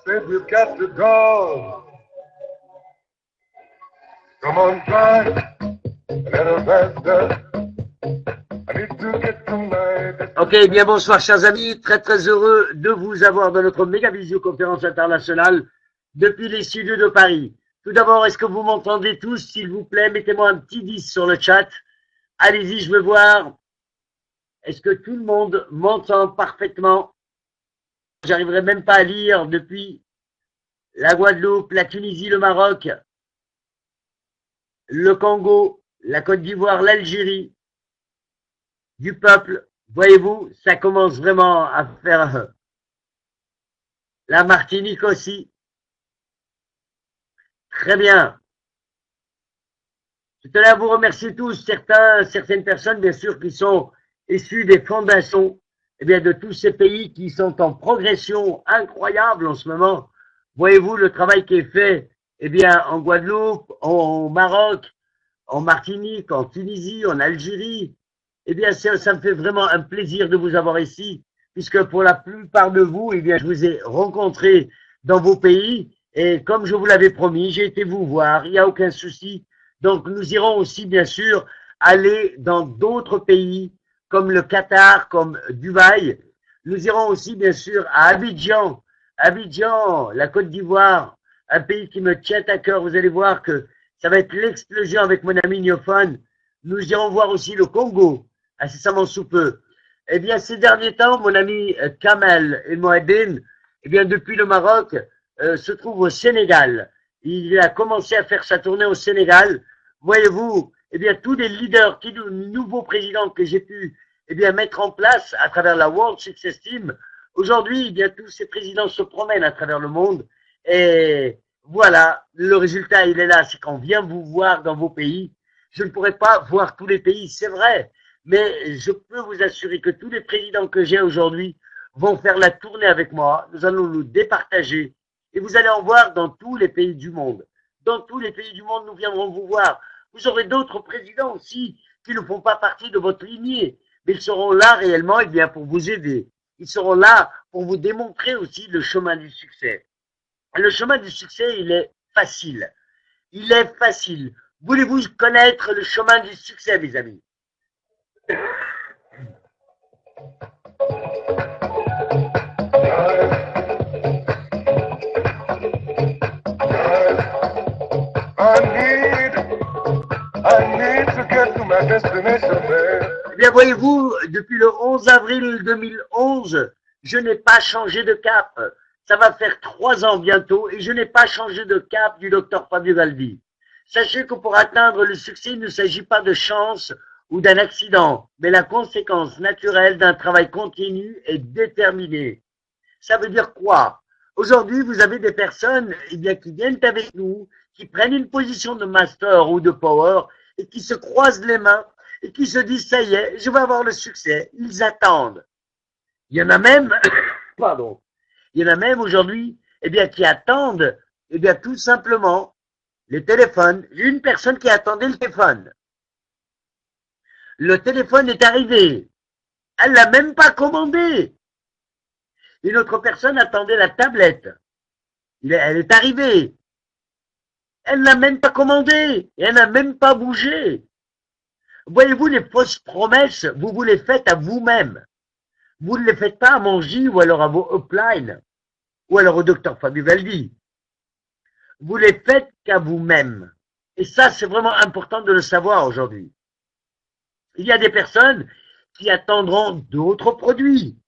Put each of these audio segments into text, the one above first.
said we've got to go. Come on, drive a little faster. I need to get to my destination. Ok, bien bonsoir chers amis, très très heureux de vous avoir dans notre méga visioconférence internationale depuis les studios de Paris. Tout d'abord, est-ce que vous m'entendez tous? S'il vous plaît, mettez-moi un petit 10 sur le chat. Allez-y, je veux voir. Est-ce que tout le monde m'entend parfaitement? J'arriverai même pas à lire depuis la Guadeloupe, la Tunisie, le Maroc, le Congo, la Côte d'Ivoire, l'Algérie, du peuple. Voyez-vous, ça commence vraiment à faire la Martinique aussi. Très bien. Je tenais à vous remercier tous, certaines personnes, bien sûr, qui sont issues des fondations, eh bien, de tous ces pays qui sont en progression incroyable en ce moment. Voyez-vous le travail qui est fait, eh bien, en Guadeloupe, au Maroc, en Martinique, en Tunisie, en Algérie. Eh bien, ça me fait vraiment un plaisir de vous avoir ici, puisque pour la plupart de vous, eh bien, je vous ai rencontrés dans vos pays, et comme je vous l'avais promis, j'ai été vous voir, il n'y a aucun souci. Donc, nous irons aussi, bien sûr, aller dans d'autres pays, comme le Qatar, comme Dubaï. Nous irons aussi, bien sûr, à Abidjan, la Côte d'Ivoire, un pays qui me tient à cœur. Vous allez voir que ça va être l'explosion avec mon ami Niophone. Nous irons voir aussi le Congo, incessamment sous peu. Eh bien, ces derniers temps, mon ami Kamel El Moadine, eh bien, depuis le Maroc, se trouve au Sénégal. Il a commencé à faire sa tournée au Sénégal. Voyez-vous, eh bien, tous les leaders, tous les nouveaux présidents que j'ai pu, eh bien, mettre en place à travers la World Success Team. Aujourd'hui, eh bien, tous ces présidents se promènent à travers le monde. Et voilà, le résultat, il est là. C'est qu'on vient vous voir dans vos pays. Je ne pourrais pas voir tous les pays, c'est vrai. Mais je peux vous assurer que tous les présidents que j'ai aujourd'hui vont faire la tournée avec moi. Nous allons nous départager. Et vous allez en voir dans tous les pays du monde. Dans tous les pays du monde, nous viendrons vous voir. Vous aurez d'autres présidents aussi qui ne font pas partie de votre lignée. Mais ils seront là réellement eh bien, pour vous aider. Ils seront là pour vous démontrer aussi le chemin du succès. Le chemin du succès, il est facile. Il est facile. Voulez-vous connaître le chemin du succès, mes amis? Eh bien, voyez-vous, depuis le 11 avril 2011, je n'ai pas changé de cap. Ça va faire 3 ans bientôt et je n'ai pas changé de cap du docteur Fabio Galdi. Sachez que pour atteindre le succès, il ne s'agit pas de chance ou d'un accident, mais la conséquence naturelle d'un travail continu et déterminé. Ça veut dire quoi? Aujourd'hui, vous avez des personnes eh bien, qui viennent avec nous, qui prennent une position de master ou de power et qui se croisent les mains et qui se disent, ça y est, je vais avoir le succès. Ils attendent. Il y en a même, pardon, il y en a même aujourd'hui, eh bien, qui attendent, eh bien, tout simplement, les téléphones. J'ai une personne qui attendait le téléphone. Le téléphone est arrivé. Elle l'a même pas commandé. Une autre personne attendait la tablette. Elle est arrivée. Elle n'a même pas commandé. Et elle n'a même pas bougé. Voyez-vous, les fausses promesses, vous vous les faites à vous-même. Vous ne les faites pas à Mangy ou alors à vos uplines ou alors au docteur Fabio Galdi. Vous les faites qu'à vous-même. Et ça, c'est vraiment important de le savoir aujourd'hui. Il y a des personnes qui attendront d'autres produits.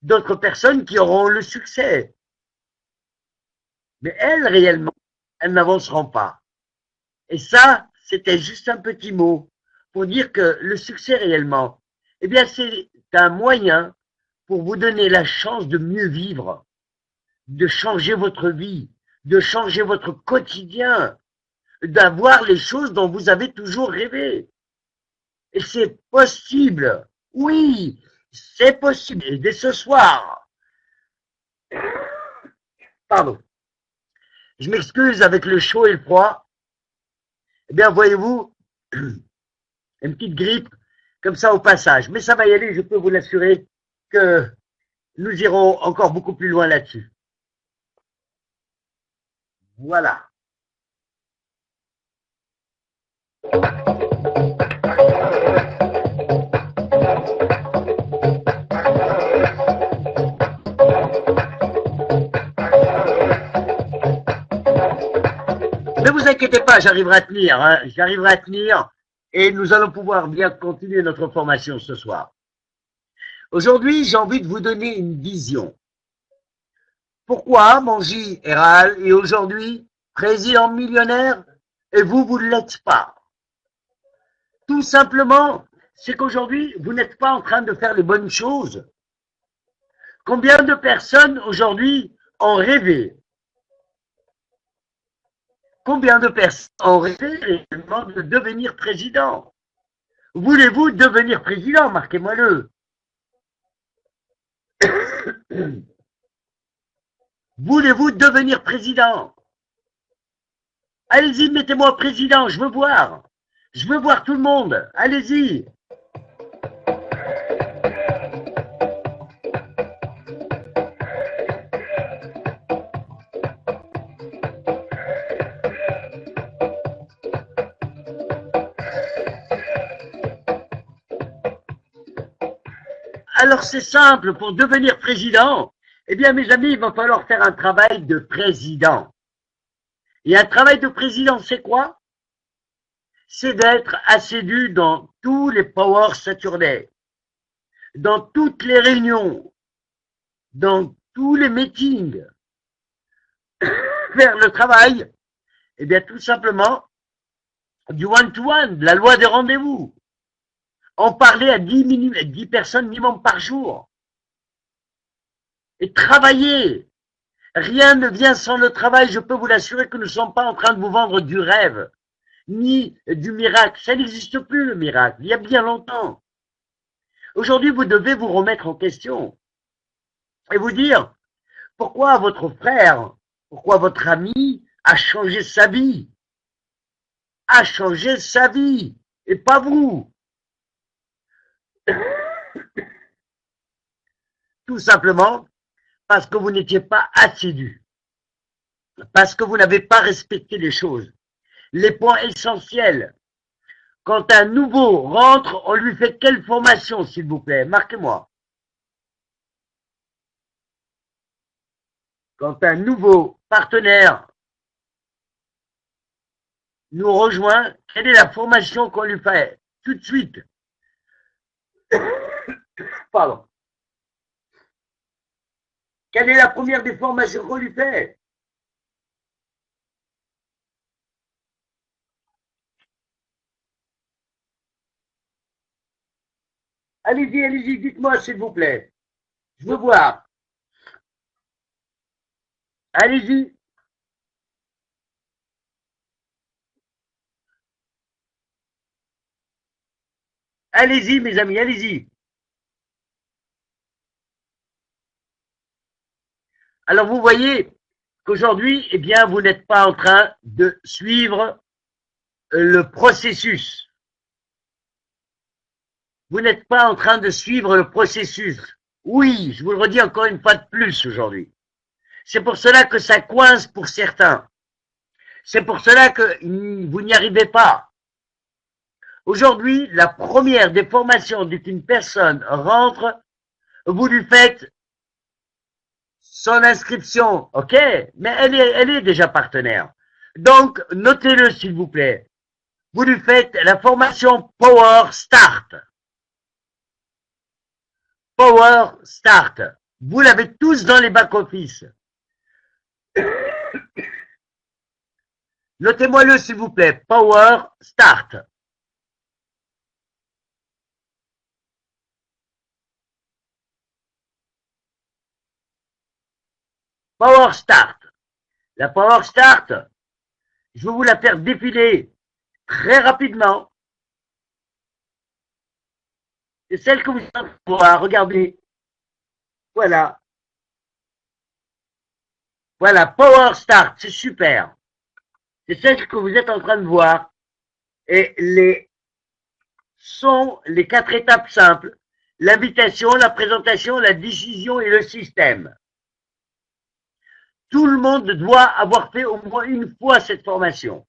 D'autres personnes qui auront le succès. Mais elles, réellement, elles n'avanceront pas. Et ça, c'était juste un petit mot pour dire que le succès réellement, eh bien, c'est un moyen pour vous donner la chance de mieux vivre, de changer votre vie, de changer votre quotidien, d'avoir les choses dont vous avez toujours rêvé. Et c'est possible. Oui, c'est possible. Et dès ce soir, pardon, je m'excuse avec le chaud et le froid. Eh bien, voyez-vous, une petite grippe, comme ça au passage. Mais ça va y aller, je peux vous l'assurer que nous irons encore beaucoup plus loin là-dessus. Voilà. Ne vous inquiétez pas, j'arriverai à tenir, hein, j'arriverai à tenir et nous allons pouvoir bien continuer notre formation ce soir. Aujourd'hui, j'ai envie de vous donner une vision. Pourquoi Manji Héral est aujourd'hui président millionnaire et vous ne l'êtes pas? Tout simplement, c'est qu'aujourd'hui, vous n'êtes pas en train de faire les bonnes choses. Combien de personnes aujourd'hui ont rêvé? Combien de personnes ont rêvé réellement de devenir président? Voulez-vous devenir président? Marquez-moi-le. Voulez-vous devenir président? Allez-y, mettez-moi président, je veux voir. Je veux voir tout le monde. Allez-y. Alors c'est simple, pour devenir président, eh bien mes amis, il va falloir faire un travail de président. Et un travail de président, c'est quoi? C'est d'être assidu dans tous les Power Saturday, dans toutes les réunions, dans tous les meetings. Faire le travail, eh bien tout simplement, du one-to-one, de la loi des rendez-vous. En parler à 10 personnes minimum par jour. Et travailler. Rien ne vient sans le travail. Je peux vous l'assurer que nous ne sommes pas en train de vous vendre du rêve, ni du miracle. Ça n'existe plus, le miracle. Il y a bien longtemps. Aujourd'hui, vous devez vous remettre en question et vous dire pourquoi votre frère, pourquoi votre ami a changé sa vie. A changé sa vie et pas vous. Tout simplement parce que vous n'étiez pas assidu, parce que vous n'avez pas respecté les choses, les points essentiels. Quand un nouveau rentre, on lui fait quelle formation, s'il vous plaît? Marquez-moi. Quand un nouveau partenaire nous rejoint, quelle est la formation qu'on lui fait? Tout de suite. Pardon. Quelle est la première des formations qu'on lui fait? Allez-y, allez-y, dites-moi s'il vous plaît. Je veux voir. Allez-y. Allez-y, mes amis, allez-y. Alors, vous voyez qu'aujourd'hui, eh bien, vous n'êtes pas en train de suivre le processus. Vous n'êtes pas en train de suivre le processus. Oui, je vous le redis encore une fois de plus aujourd'hui. C'est pour cela que ça coince pour certains. C'est pour cela que vous n'y arrivez pas. Aujourd'hui, la première des formations dès qu'une personne rentre, vous lui faites son inscription, ok, mais elle est déjà partenaire. Donc, notez-le s'il vous plaît. Vous lui faites la formation Power Start. Power Start. Vous l'avez tous dans les back-office. Notez-moi-le s'il vous plaît. Power Start. Power Start. La Power Start, je vais vous la faire défiler très rapidement. C'est celle que vous êtes en train de voir. Regardez. Voilà. Voilà, Power Start, c'est super. C'est celle que vous êtes en train de voir. Et sont les 4 étapes simples. L'invitation, la présentation, la décision et le système. Tout le monde doit avoir fait au moins une fois cette formation.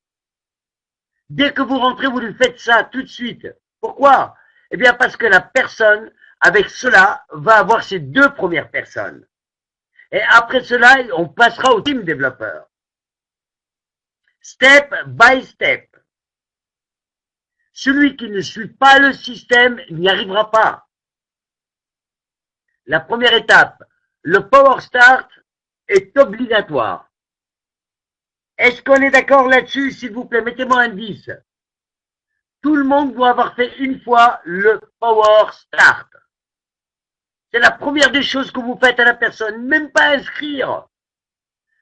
Dès que vous rentrez, vous lui faites ça tout de suite. Pourquoi? Eh bien, parce que la personne, avec cela, va avoir ses deux premières personnes. Et après cela, on passera au team développeur. Step by step. Celui qui ne suit pas le système n'y arrivera pas. La première étape, le Power Start est obligatoire. Est-ce qu'on est d'accord là-dessus, s'il vous plaît? Mettez-moi un 10. Tout le monde doit avoir fait une fois le Power Start. C'est la première des choses que vous faites à la personne. Même pas inscrire.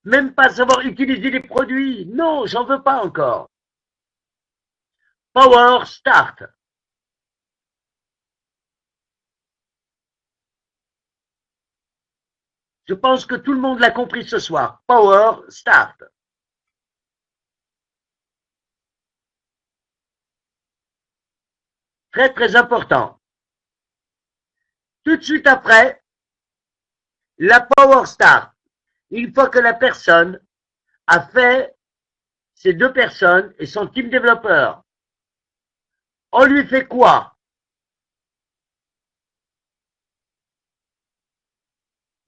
Même pas savoir utiliser les produits. Non, j'en veux pas encore. Power Start. Je pense que tout le monde l'a compris ce soir. Power Start. Très, très important. Tout de suite après, la Power Start. Une fois que la personne a fait ces deux personnes et son team développeur, on lui fait quoi?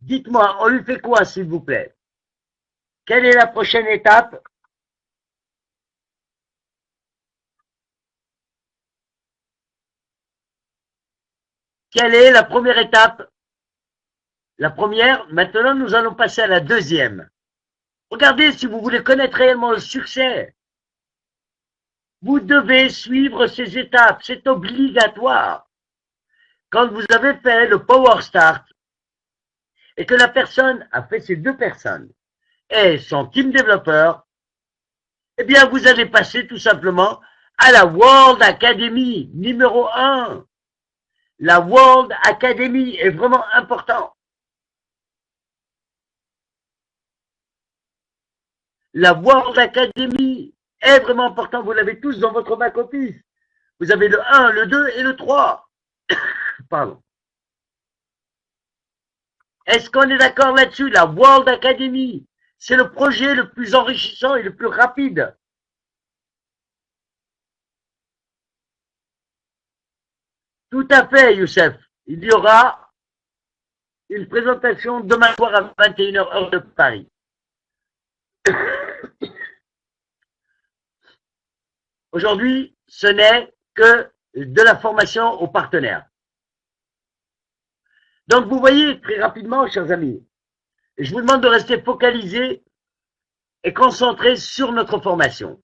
Dites-moi, on lui fait quoi, s'il vous plaît? Quelle est la prochaine étape? Quelle est la première étape? La première, maintenant nous allons passer à la deuxième. Regardez, si vous voulez connaître réellement le succès, vous devez suivre ces étapes, c'est obligatoire. Quand vous avez fait le Power Start et que la personne a fait ces deux personnes et son team développeur, eh bien vous allez passer tout simplement à la World Academy numéro 1. La World Academy est vraiment important. La World Academy est vraiment important. Vous l'avez tous dans votre back-office. Vous avez le 1, le 2 et le 3. Pardon. Est-ce qu'on est d'accord là-dessus? La World Academy, c'est le projet le plus enrichissant et le plus rapide. Tout à fait, Youssef. Il y aura une présentation demain soir à 21h heure de Paris. Aujourd'hui, ce n'est que de la formation aux partenaires. Donc, vous voyez très rapidement, chers amis, je vous demande de rester focalisé et concentré sur notre formation.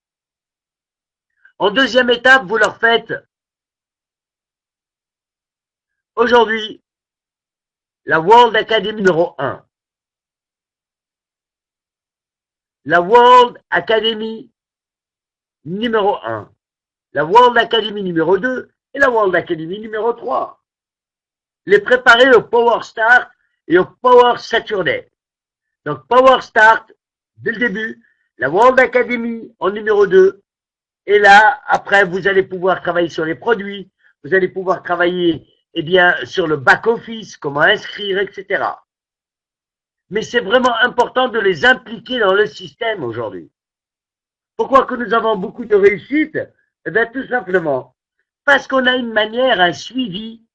En deuxième étape, vous leur faites aujourd'hui la World Academy numéro 1. La World Academy numéro 1. La World Academy numéro 2 et la World Academy numéro 3. Les préparer au Power Start et au Power Saturday. Donc Power Start, dès le début, la World Academy en numéro 2, et là, après, vous allez pouvoir travailler sur les produits, vous allez pouvoir travailler, eh bien, sur le back-office, comment inscrire, etc. Mais c'est vraiment important de les impliquer dans le système aujourd'hui. Pourquoi que nous avons beaucoup de réussite? Eh bien, tout simplement, parce qu'on a une manière, un suivi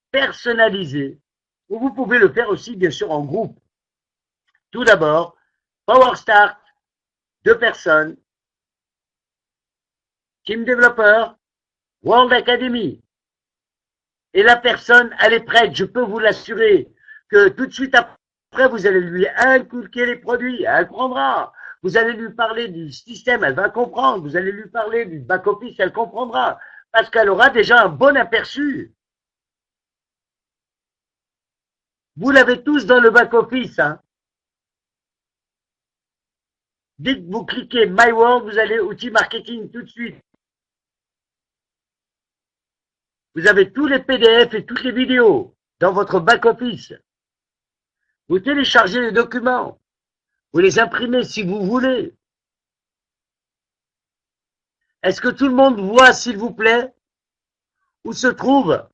personnalisé, où vous pouvez le faire aussi, bien sûr, en groupe. Tout d'abord, Power Start, 2 personnes, team développeur, World Academy. Et la personne, elle est prête, je peux vous l'assurer, que tout de suite après, vous allez lui inculquer les produits, elle prendra. Vous allez lui parler du système, elle va comprendre. Vous allez lui parler du back-office, elle comprendra. Parce qu'elle aura déjà un bon aperçu. Vous l'avez tous dans le back-office. Hein. Dès que vous cliquez My World, vous allez outils marketing tout de suite. Vous avez tous les PDF et toutes les vidéos dans votre back-office. Vous téléchargez les documents. Vous les imprimez si vous voulez. Est-ce que tout le monde voit, s'il vous plaît, où se trouve?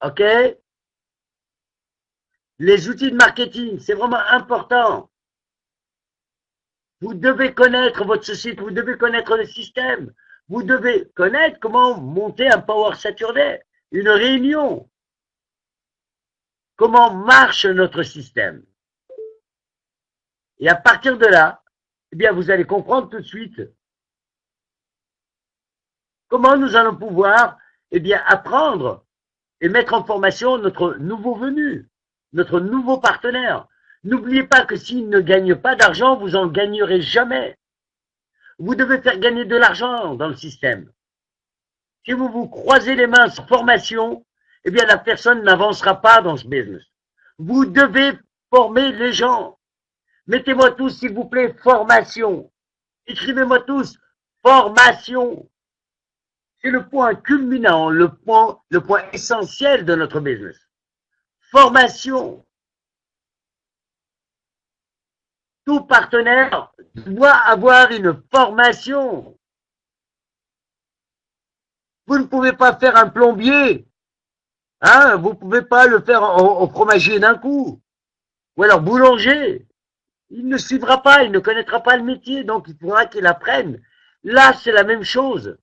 OK? Les outils de marketing, c'est vraiment important. Vous devez connaître votre société, vous devez connaître le système, vous devez connaître comment monter un Power Saturday, une réunion. Comment marche notre système. Et à partir de là, eh bien, vous allez comprendre tout de suite comment nous allons pouvoir, eh bien, apprendre et mettre en formation notre nouveau venu, notre nouveau partenaire. N'oubliez pas que s'il ne gagne pas d'argent, vous en gagnerez jamais. Vous devez faire gagner de l'argent dans le système. Si vous vous croisez les mains sans formation, eh bien, la personne n'avancera pas dans ce business. Vous devez former les gens. Mettez-moi tous, s'il vous plaît, formation. Écrivez-moi tous, formation. C'est le point culminant, le point essentiel de notre business. Formation. Tout partenaire doit avoir une formation. Vous ne pouvez pas faire un plombier. Hein, vous ne pouvez pas le faire au fromager d'un coup. Ou alors boulanger. Il ne suivra pas, il ne connaîtra pas le métier, donc il faudra qu'il apprenne. Là, c'est la même chose.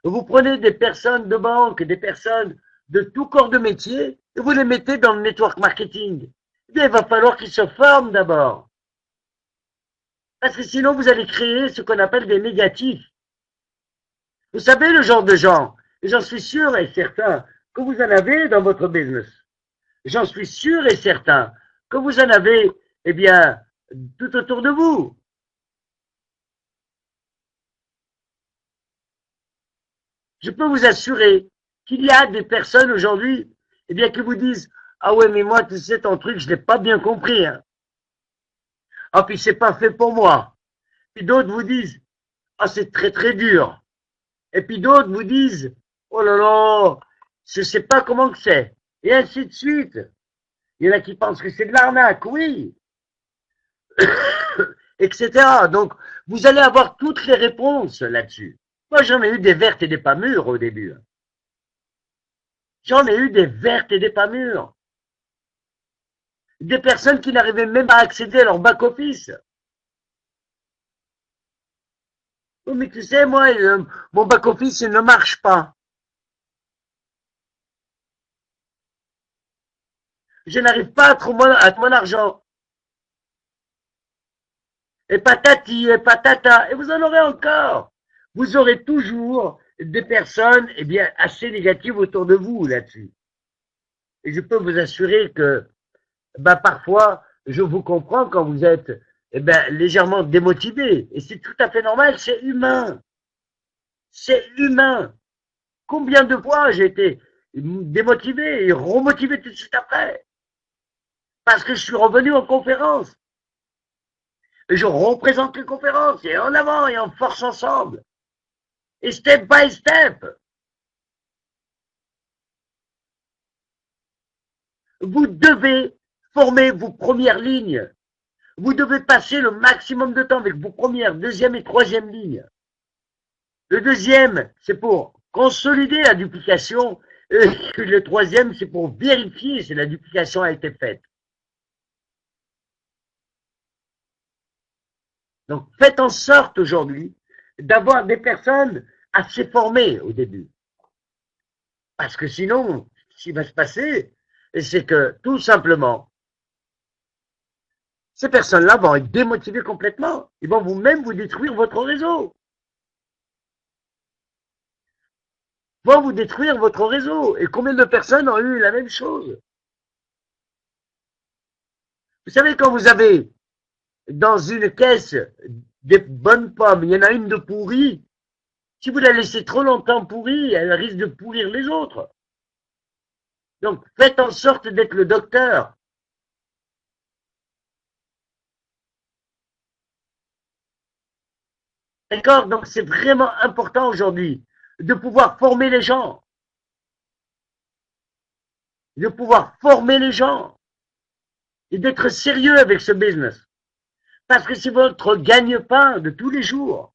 Vous prenez des personnes de banque, des personnes de tout corps de métier, et vous les mettez dans le network marketing. Eh bien, il va falloir qu'ils se forment d'abord. Parce que sinon, vous allez créer ce qu'on appelle des négatifs. Vous savez le genre de gens, et j'en suis sûr et certain que vous en avez dans votre business. J'en suis sûr et certain que vous en avez, eh bien, tout autour de vous. Je peux vous assurer qu'il y a des personnes aujourd'hui, eh bien, qui vous disent, ah ouais, mais moi, tu sais, ton truc, je l'ai pas bien compris, hein. Ah, puis c'est pas fait pour moi. Puis d'autres vous disent, ah, c'est très, très dur. Et puis d'autres vous disent, oh là là, je sais pas comment que c'est. Et ainsi de suite. Il y en a qui pensent que c'est de l'arnaque, oui. Etc. Donc, vous allez avoir toutes les réponses là-dessus. Moi, j'en ai eu des vertes et des pas mûres au début. J'en ai eu des vertes et des pas mûres. Des personnes qui n'arrivaient même pas à accéder à leur back-office. Oh, mais tu sais, moi, mon back-office, il ne marche pas. Je n'arrive pas à trouver mon argent. Et patati, et patata, et vous en aurez encore. Vous aurez toujours des personnes, eh bien, assez négatives autour de vous là-dessus. Et je peux vous assurer que, bah, parfois, je vous comprends quand vous êtes, eh ben, légèrement démotivé. Et c'est tout à fait normal, c'est humain. C'est humain. Combien de fois j'ai été démotivé et remotivé tout de suite après? Parce que je suis revenu en conférence. Et je représente les conférences, et en avant, et en force ensemble. Et step by step. Vous devez former vos premières lignes. Vous devez passer le maximum de temps avec vos premières, deuxième et troisième lignes. Le deuxième, c'est pour consolider la duplication. Et le troisième, c'est pour vérifier si la duplication a été faite. Donc, faites en sorte aujourd'hui d'avoir des personnes assez formées au début. Parce que sinon, ce qui va se passer, c'est que tout simplement, ces personnes-là vont être démotivées complètement. Ils vont vous-même vous détruire votre réseau. Ils vont vous détruire votre réseau. Et combien de personnes ont eu la même chose? Vous savez, quand vous avez dans une caisse des bonnes pommes, il y en a une de pourrie. Si vous la laissez trop longtemps pourrie, elle risque de pourrir les autres. Donc, faites en sorte d'être le docteur. D'accord? Donc, c'est vraiment important aujourd'hui de pouvoir former les gens. De pouvoir former les gens. Et d'être sérieux avec ce business. Parce que c'est votre gagne-pain de tous les jours.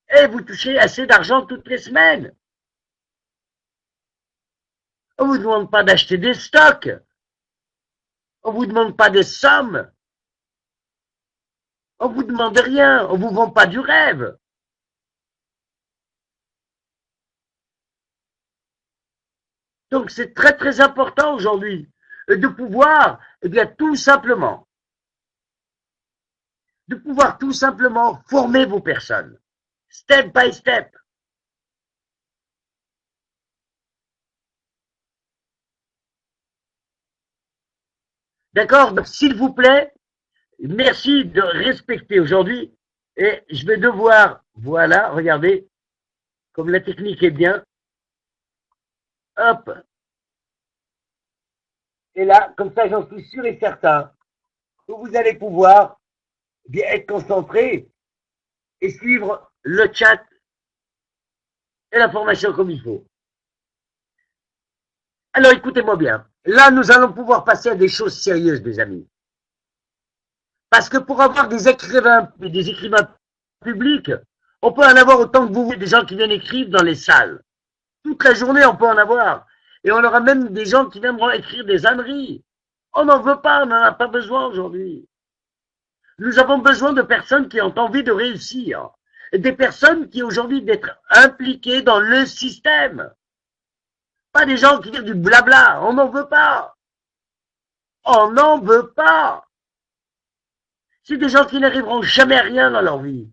Et vous touchez assez d'argent toutes les semaines. On ne vous demande pas d'acheter des stocks. On vous demande pas des sommes. On vous demande rien. On vous vend pas du rêve. Donc c'est très très important aujourd'hui de pouvoir, eh bien tout simplement former vos personnes, step by step. D'accord? Donc, s'il vous plaît, merci de respecter aujourd'hui. Et je vais devoir, voilà, regardez, comme la technique est bien. Hop. Et là, comme ça, j'en suis sûr et certain que vous allez pouvoir bien être concentré et suivre le chat et la formation comme il faut. Alors, écoutez-moi bien. Là, nous allons pouvoir passer à des choses sérieuses, mes amis. Parce que pour avoir des écrivains publics, on peut en avoir autant que vous voulez, des gens qui viennent écrire dans les salles. Toute la journée, on peut en avoir. Et on aura même des gens qui viendront écrire des âneries. On n'en veut pas, on n'en a pas besoin aujourd'hui. Nous avons besoin de personnes qui ont envie de réussir. Et des personnes qui aujourd'hui d'être impliquées dans le système. Pas des gens qui disent du blabla. On n'en veut pas. On n'en veut pas. C'est des gens qui n'arriveront jamais à rien dans leur vie.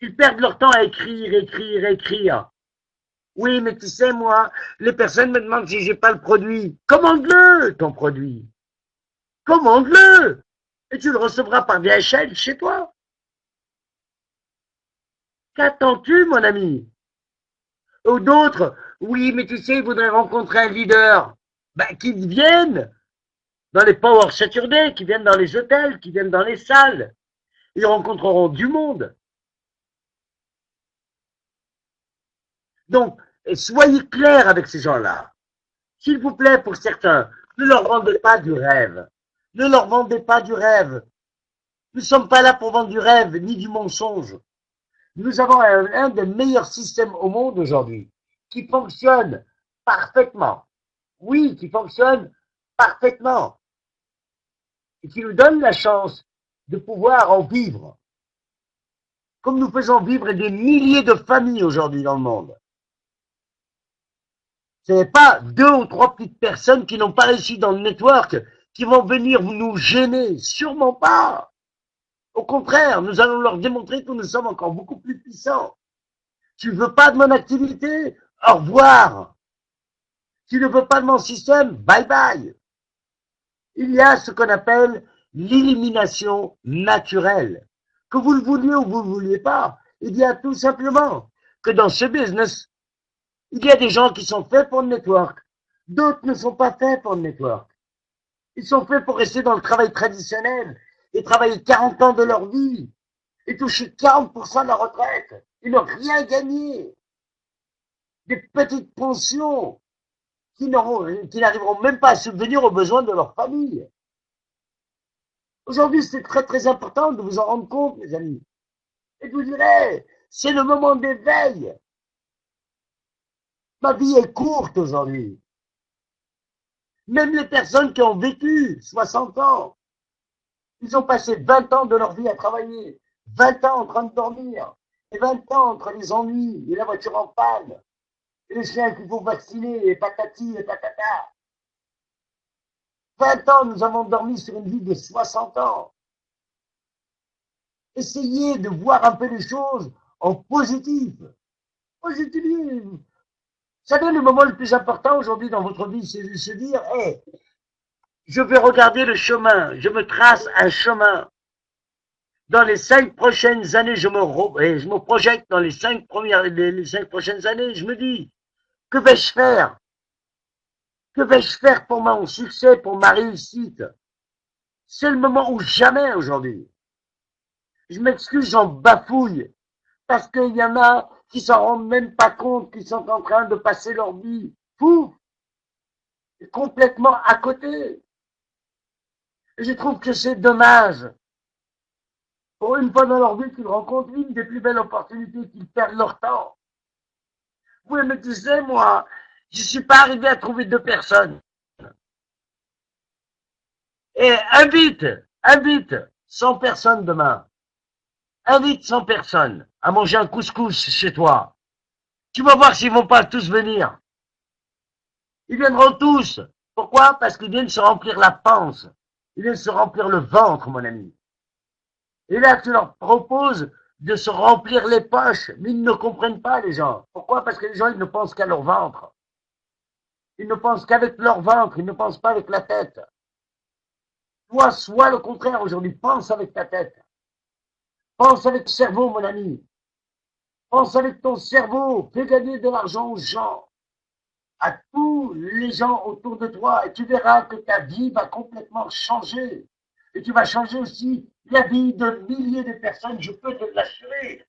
Ils perdent leur temps à écrire. Oui, mais tu sais, moi, les personnes me demandent si j'ai pas le produit. Commande-le, ton produit. Commande-le. Et tu le recevras par DHL chez toi. Qu'attends-tu, mon ami? Ou d'autres, oui, mais tu sais, ils voudraient rencontrer un leader. Ben, qu'ils viennent dans les Power Saturday, qui viennent dans les hôtels, qui viennent dans les salles. Ils rencontreront du monde. Donc, soyez clairs avec ces gens-là. S'il vous plaît, pour certains, ne leur vendez pas du rêve. Ne leur vendez pas du rêve. Nous ne sommes pas là pour vendre du rêve, ni du mensonge. Nous avons un des meilleurs systèmes au monde aujourd'hui, qui fonctionne parfaitement. Oui, qui fonctionne parfaitement. Et qui nous donne la chance de pouvoir en vivre. Comme nous faisons vivre des milliers de familles aujourd'hui dans le monde. Ce n'est pas 2 ou 3 petites personnes qui n'ont pas réussi dans le network qui vont venir nous gêner. Sûrement pas. Au contraire, nous allons leur démontrer que nous sommes encore beaucoup plus puissants. Tu ne veux pas de mon activité? Au revoir. Tu ne veux pas de mon système? Bye bye. Il y a ce qu'on appelle l'élimination naturelle. Que vous le vouliez ou vous ne le vouliez pas, il y a tout simplement que dans ce business, il y a des gens qui sont faits pour le network. D'autres ne sont pas faits pour le network. Ils sont faits pour rester dans le travail traditionnel et travailler 40 ans de leur vie et toucher 40% de la retraite. Ils n'ont rien gagné. Des petites pensions qui n'arriveront même pas à subvenir aux besoins de leur famille. Aujourd'hui, c'est très très important de vous en rendre compte, mes amis. Et je vous dirais, c'est le moment d'éveil. Ma vie est courte aujourd'hui. Même les personnes qui ont vécu 60 ans, ils ont passé 20 ans de leur vie à travailler, 20 ans en train de dormir, et 20 ans entre les ennuis, et la voiture en panne, et les chiens qu'il faut vacciner, et patati et patata. 20 ans, nous avons dormi sur une vie de 60 ans. Essayez de voir un peu les choses en positif. Positivez. Vous savez, le moment le plus important aujourd'hui dans votre vie, c'est de se dire, hey, je vais regarder le chemin, je me trace un chemin. Dans les 5 prochaines années, je me projette dans les 5 prochaines années, je me dis, que vais-je faire? Que vais-je faire pour mon succès, pour ma réussite? C'est le moment ou jamais aujourd'hui. Je m'excuse, j'en bafouille. Parce qu'il y en a qui s'en rendent même pas compte, qui sont en train de passer leur vie fou, complètement à côté. Et je trouve que c'est dommage. Pour une fois dans leur vie qu'ils rencontrent une des plus belles opportunités, qu'ils perdent leur temps. Oui, mais tu sais, moi, je suis pas arrivé à trouver 2 personnes. Et invite 100 personnes demain. Invite 100 personnes à manger un couscous chez toi. Tu vas voir s'ils vont pas tous venir. Ils viendront tous. Pourquoi? Parce qu'ils viennent se remplir la panse. Ils viennent se remplir le ventre, mon ami. Et là, tu leur proposes de se remplir les poches, mais ils ne comprennent pas, les gens. Pourquoi? Parce que les gens, ils ne pensent qu'à leur ventre. Ils ne pensent qu'avec leur ventre, ils ne pensent pas avec la tête. Toi, sois le contraire aujourd'hui. Pense avec ta tête. Pense avec ton cerveau, mon ami. Pense avec ton cerveau. Fais gagner de l'argent aux gens, à tous les gens autour de toi, et tu verras que ta vie va complètement changer. Et tu vas changer aussi la vie de milliers de personnes, je peux te l'assurer.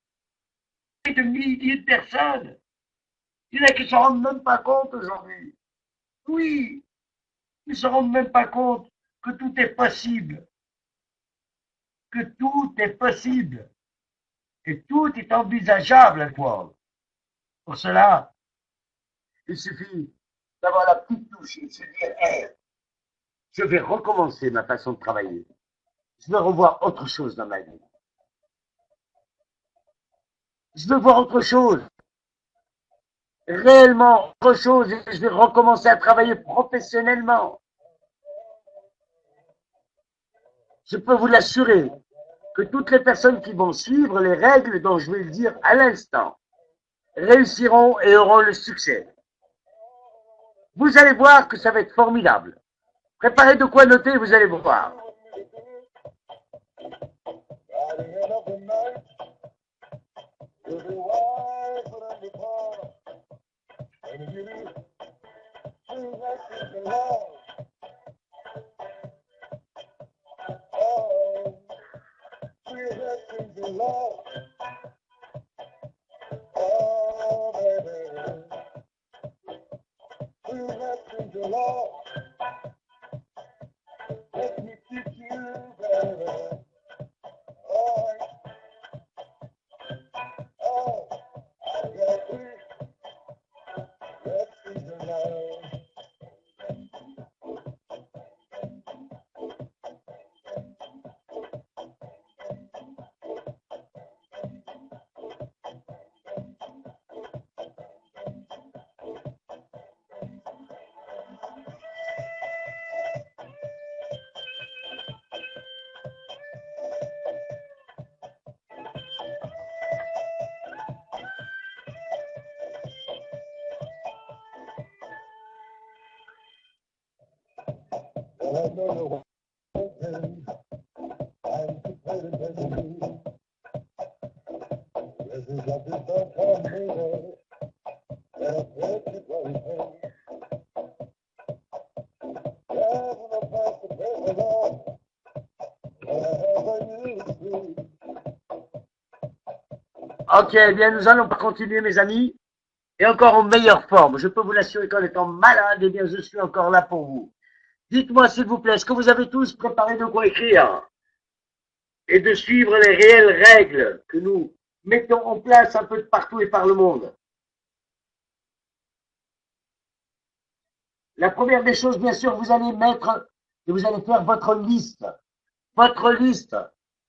De milliers de personnes. Il y en a qui ne se rendent même pas compte aujourd'hui. Oui, ils ne se rendent même pas compte que tout est possible. Que tout est possible. Et tout est envisageable à toi. Pour cela, il suffit d'avoir la petite touche et de se dire, hey, je vais recommencer ma façon de travailler. Je veux revoir autre chose dans ma vie. Je veux voir autre chose. Réellement autre chose. Et je vais recommencer à travailler professionnellement. Je peux vous l'assurer que toutes les personnes qui vont suivre les règles dont je vais le dire à l'instant réussiront et auront le succès. Vous allez voir que ça va être formidable. Préparez de quoi noter, vous allez voir. Ok, bien, nous allons continuer, mes amis, et encore en meilleure forme. Je peux vous l'assurer qu'en étant malade, eh bien, je suis encore là pour vous. Dites-moi, s'il vous plaît, est-ce que vous avez tous préparé de quoi écrire et de suivre les réelles règles que nous mettons en place un peu de partout et par le monde? La première des choses, bien sûr, vous allez mettre et vous allez faire votre liste. Votre liste.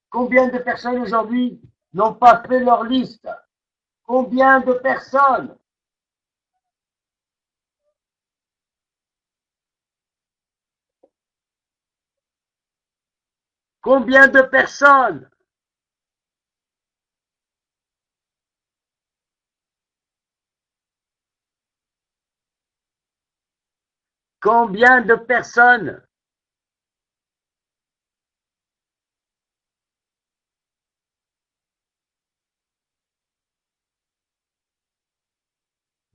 Combien de personnes aujourd'hui n'ont pas fait leur liste? Combien de personnes? Combien de personnes? Combien de personnes?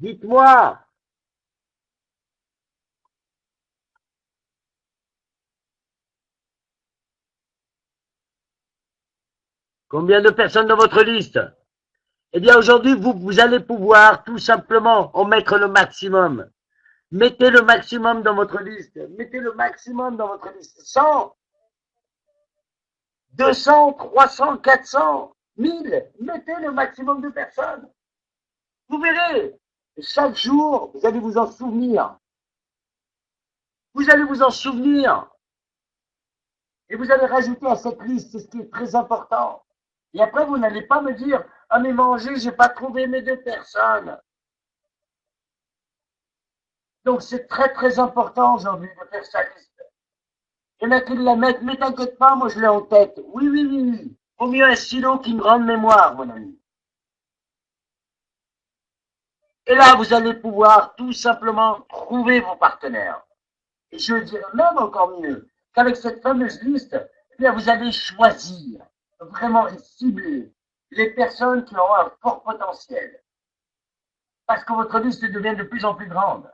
Dites-moi. Combien de personnes dans votre liste? Eh bien, aujourd'hui, vous allez pouvoir tout simplement en mettre le maximum. Mettez le maximum dans votre liste. Mettez le maximum dans votre liste. 100, 200, 300, 400, 1000. Mettez le maximum de personnes. Vous verrez. Chaque jour, vous allez vous en souvenir. Vous allez vous en souvenir. Et vous allez rajouter à cette liste, c'est ce qui est très important. Et après, vous n'allez pas me dire, ah mais manger, j'ai pas trouvé mes 2 personnes. Donc c'est très très important aujourd'hui de faire sa liste. Il y en a qui la mettent, mais t'inquiète pas, moi je l'ai en tête. Oui, oui, oui, oui. Vaut mieux un stylo qu'une grande mémoire, mon ami. Et là, vous allez pouvoir tout simplement trouver vos partenaires. Et je dirais même encore mieux, qu'avec cette fameuse liste, eh bien, vous allez choisir vraiment et cibler les personnes qui ont un fort potentiel. Parce que votre liste devient de plus en plus grande.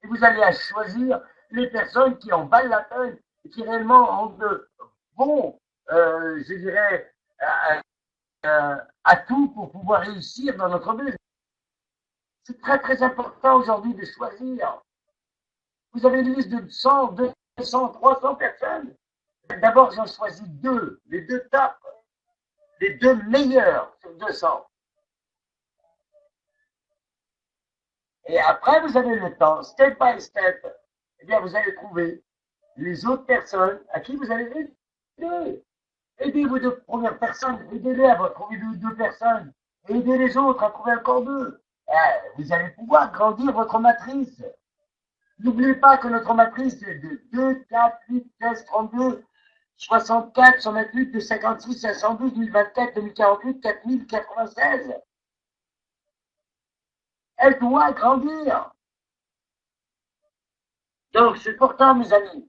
Et vous allez à choisir les personnes qui en valent la peine et qui réellement ont de bons, je dirais, atouts pour pouvoir réussir dans notre but. C'est très très important aujourd'hui de choisir. Vous avez une liste de 100, 200, 300 personnes. D'abord, j'en choisis 2, les 2 tops, les 2 meilleurs sur 200. Et après, vous avez le temps, step by step, eh bien, vous allez trouver les autres personnes à qui vous allez aider. Aidez vos 2 premières personnes, aidez-les à trouver 2 personnes, et aidez les autres à trouver encore 2. Vous allez pouvoir grandir votre matrice. N'oubliez pas que notre matrice est de 2, 4, 8, 16, 32, 64, 128, 256, 512, 1024, 2048, 4096. Elle doit grandir. Donc, c'est important, mes amis.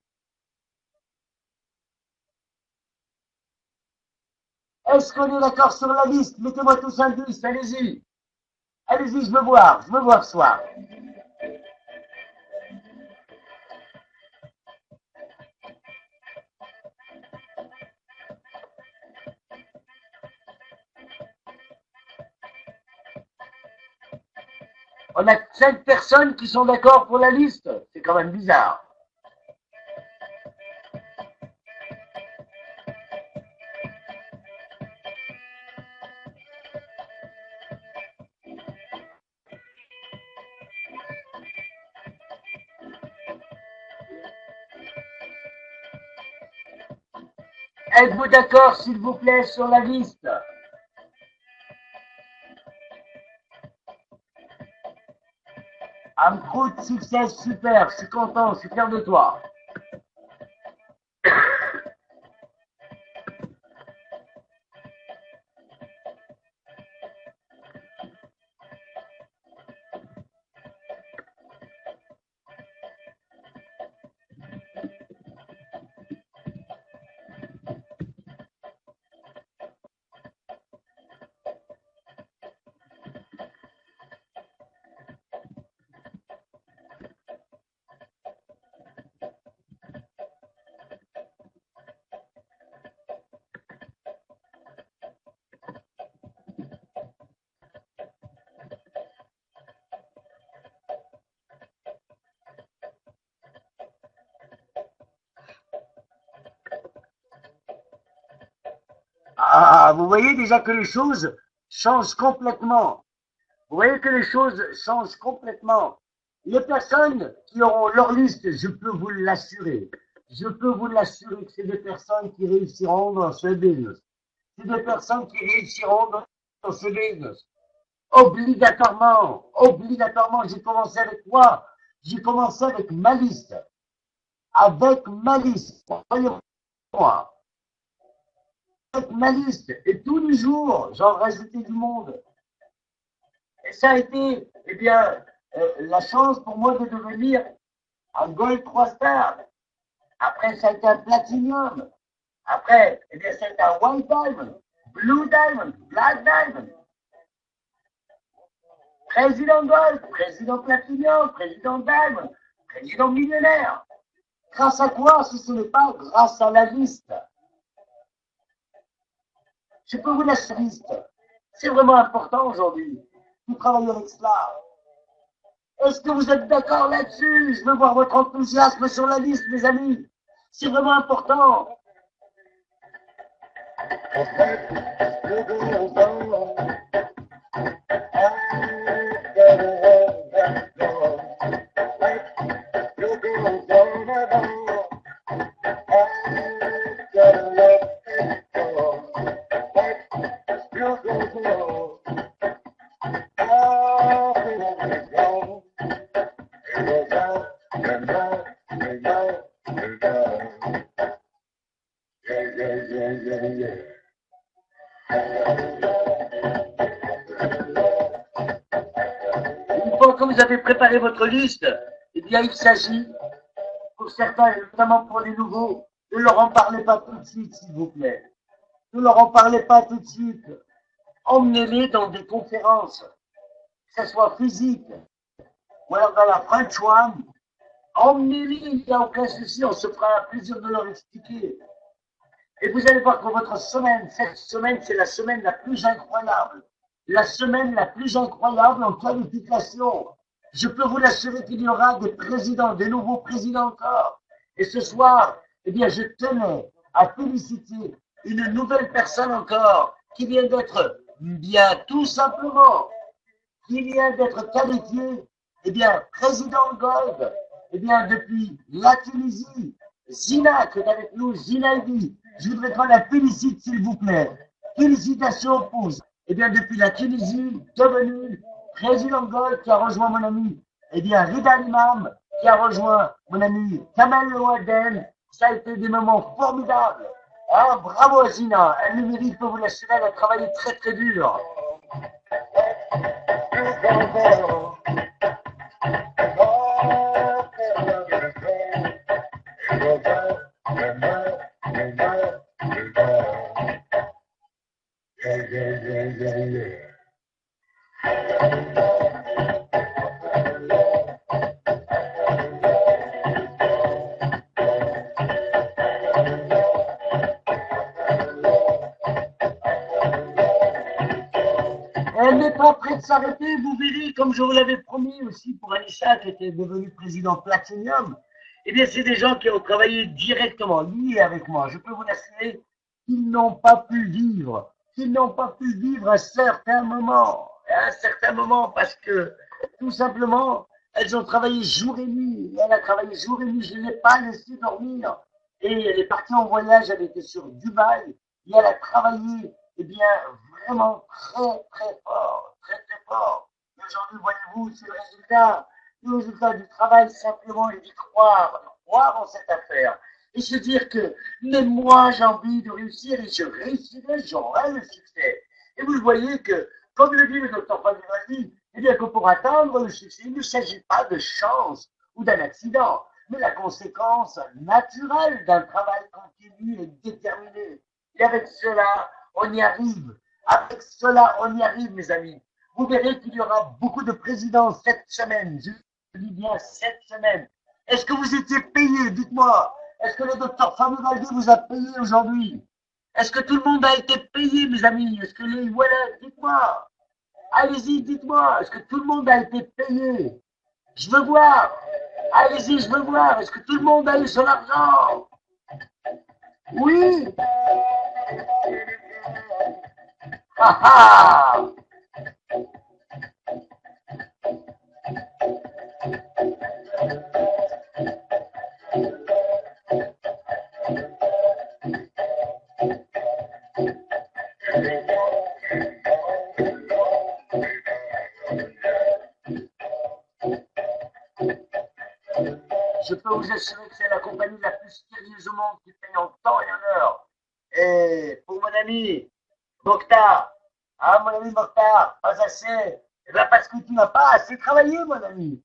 Est-ce qu'on est d'accord sur la liste? Mettez-moi tous un 10, allez-y. Allez-y, je veux voir ce soir. On a 5 personnes qui sont d'accord pour la liste. C'est quand même bizarre. Êtes-vous d'accord, s'il vous plaît, sur la liste? Un coup de succès, super, je suis content, je suis fier de toi. Ah, vous voyez déjà que les choses changent complètement. Vous voyez que les choses changent complètement. Les personnes qui auront leur liste, je peux vous l'assurer. Je peux vous l'assurer que c'est des personnes qui réussiront dans ce business. C'est des personnes qui réussiront dans ce business. Obligatoirement, obligatoirement, j'ai commencé avec quoi? J'ai commencé avec ma liste. Avec ma liste. Croyez-moi. Avec ma liste. Et tous les jours, j'en rajoutais du monde. Et ça a été, eh bien, la chance pour moi de devenir un Gold 3 stars. Après, ça a été un Platinum. Après, eh bien, ça a été un White Diamond, Blue Diamond, Black Diamond. Président Gold, président Platinum, président Diamond, président millionnaire. Grâce à quoi, si ce n'est pas grâce à la liste? Je peux vous laisser la liste. C'est vraiment important aujourd'hui. Vous travaillez avec cela. Est-ce que vous êtes d'accord là-dessus? Je veux voir votre enthousiasme sur la liste, mes amis. C'est vraiment important. Une fois que vous avez préparé votre liste, eh bien, il s'agit, pour certains, et notamment pour les nouveaux, ne leur en parlez pas tout de suite, s'il vous plaît. Ne leur en parlez pas tout de suite. Emmenez-les dans des conférences, que ce soit physique, ou alors dans la French One. Emmenez-les, il n'y a aucun souci, on se fera un plaisir de leur expliquer. Et vous allez voir que votre semaine, cette semaine, c'est la semaine la plus incroyable. La semaine la plus incroyable en qualification. Je peux vous l'assurer qu'il y aura des présidents, des nouveaux présidents encore. Et ce soir, eh bien, je tenais à féliciter une nouvelle personne encore qui vient d'être, bien tout simplement, qui vient d'être qualifiée, eh bien, président Gold, eh bien, depuis la Tunisie, Zina, qui est avec nous, Zinaïdi. Je voudrais qu'on la félicite, s'il vous plaît. Félicitations, pouce. Eh bien, depuis la Tunisie, devenu président Gold, qui a rejoint mon ami, eh bien, Rida Imam, qui a rejoint mon ami Kamal Loaden. Ça a été des moments formidables. Hein, bravo, Zina. Elle le mérite, pour vous l'assurer, elle a travaillé très, très dur. Elle n'est pas prête de s'arrêter, vous verrez, comme je vous l'avais promis aussi pour Anissa, qui était devenue président Platinum. Eh bien, c'est des gens qui ont travaillé directement, liés avec moi. Je peux vous l'assurer qu'ils n'ont pas pu vivre, un certain moment, parce que, tout simplement, elles ont travaillé jour et nuit. Elle a travaillé jour et nuit, je ne l'ai pas laissé dormir. Et elle est partie en voyage, elle était sur Dubaï, et elle a travaillé, eh bien, vraiment très, très fort, très, très fort. Et aujourd'hui, voyez-vous, c'est le résultat du travail simplement et d'y croire en cette affaire. Et se dire que même moi, j'ai envie de réussir et je réussirai, j'aurai le succès. Et vous voyez que, comme le dit le docteur Fabiani, eh bien que pour atteindre le succès, il ne s'agit pas de chance ou d'un accident, mais la conséquence naturelle d'un travail continu et déterminé. Et avec cela, on y arrive. Avec cela, on y arrive, mes amis. Vous verrez qu'il y aura beaucoup de présidents cette semaine. Je dis bien cette semaine. Est-ce que vous étiez payé? Dites-moi. Est-ce que le docteur Fabiani vous a payé aujourd'hui? Est-ce que tout le monde a été payé, mes amis? Est-ce que les... Voilà, dites-moi. Allez-y, dites-moi. Est-ce que tout le monde a été payé? Je veux voir. Allez-y, je veux voir. Est-ce que tout le monde a eu son argent? Oui. Ah ah. Je peux vous assurer que c'est la compagnie la plus sérieuse au monde qui paye en temps et en heure. Et pour mon ami Mokhtar, mon ami Mokhtar, pas assez. Eh bien parce que tu n'as pas assez travaillé, mon ami.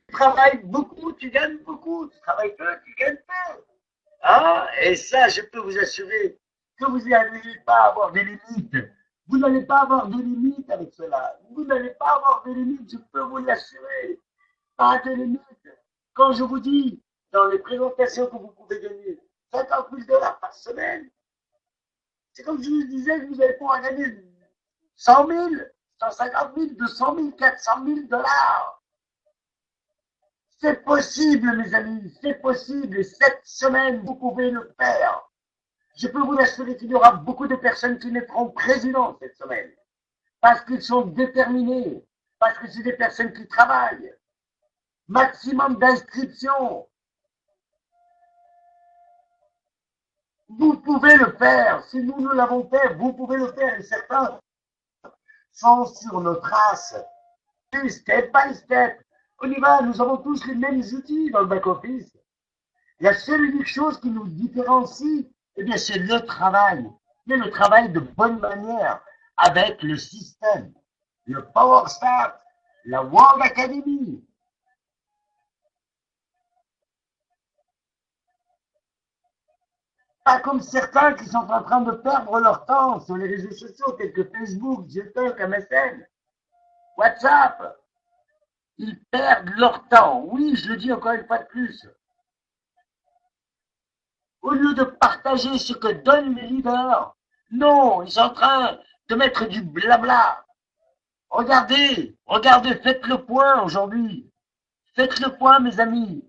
Tu travailles beaucoup, tu gagnes beaucoup. Tu travailles peu, tu gagnes peu. Et ça, je peux vous assurer que vous n'allez pas avoir des limites. Vous n'allez pas avoir de limites avec cela. Vous n'allez pas avoir de limites, je peux vous l'assurer. Pas de limites. Quand je vous dis, dans les présentations que vous pouvez gagner, 50 000 dollars par semaine, c'est comme je vous disais que vous allez pouvoir gagner 100 000, 150 000, 200 000, 400 000 dollars. C'est possible, mes amis, c'est possible. Et cette semaine, vous pouvez le faire. Je peux vous l'assurer qu'il y aura beaucoup de personnes qui naîtront président cette semaine. Parce qu'ils sont déterminés. Parce que c'est des personnes qui travaillent. Maximum d'inscriptions. Vous pouvez le faire. Si nous l'avons fait, vous pouvez le faire. Et certains sont sur nos traces. Step by step. On y va. Nous avons tous les mêmes outils dans le back-office. La seule unique chose qui nous différencie, eh bien, c'est le travail. Mais le travail de bonne manière, avec le système, le Power Staff, la World Academy. Pas comme certains qui sont en train de perdre leur temps sur les réseaux sociaux tels que Facebook, TikTok, MSN, WhatsApp. Ils perdent leur temps. Oui, je le dis encore une fois de plus. Au lieu de partager ce que donnent les leaders, non, ils sont en train de mettre du blabla. Regardez, regardez, faites le point aujourd'hui. Faites le point, mes amis.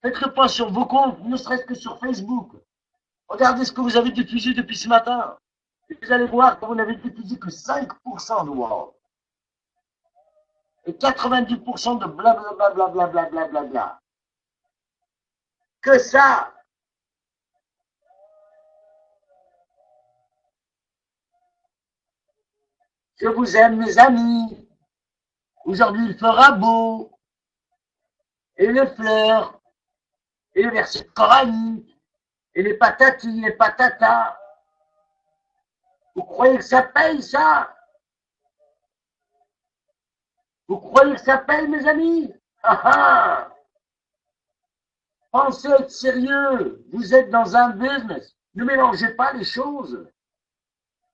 Faites le point sur vos comptes, ne serait-ce que sur Facebook. Regardez ce que vous avez diffusé depuis ce matin. Et vous allez voir que vous n'avez diffusé que 5% de World. Et 90% de blablabla. Que ça. Je vous aime, mes amis. Aujourd'hui, il fera beau. Et les fleurs. Et les versets coraniques. Et les patatis, les patatas. Vous croyez que ça paye, ça? Vous croyez que ça paye, mes amis? Ah ah! Pensez être sérieux. Vous êtes dans un business. Ne mélangez pas les choses.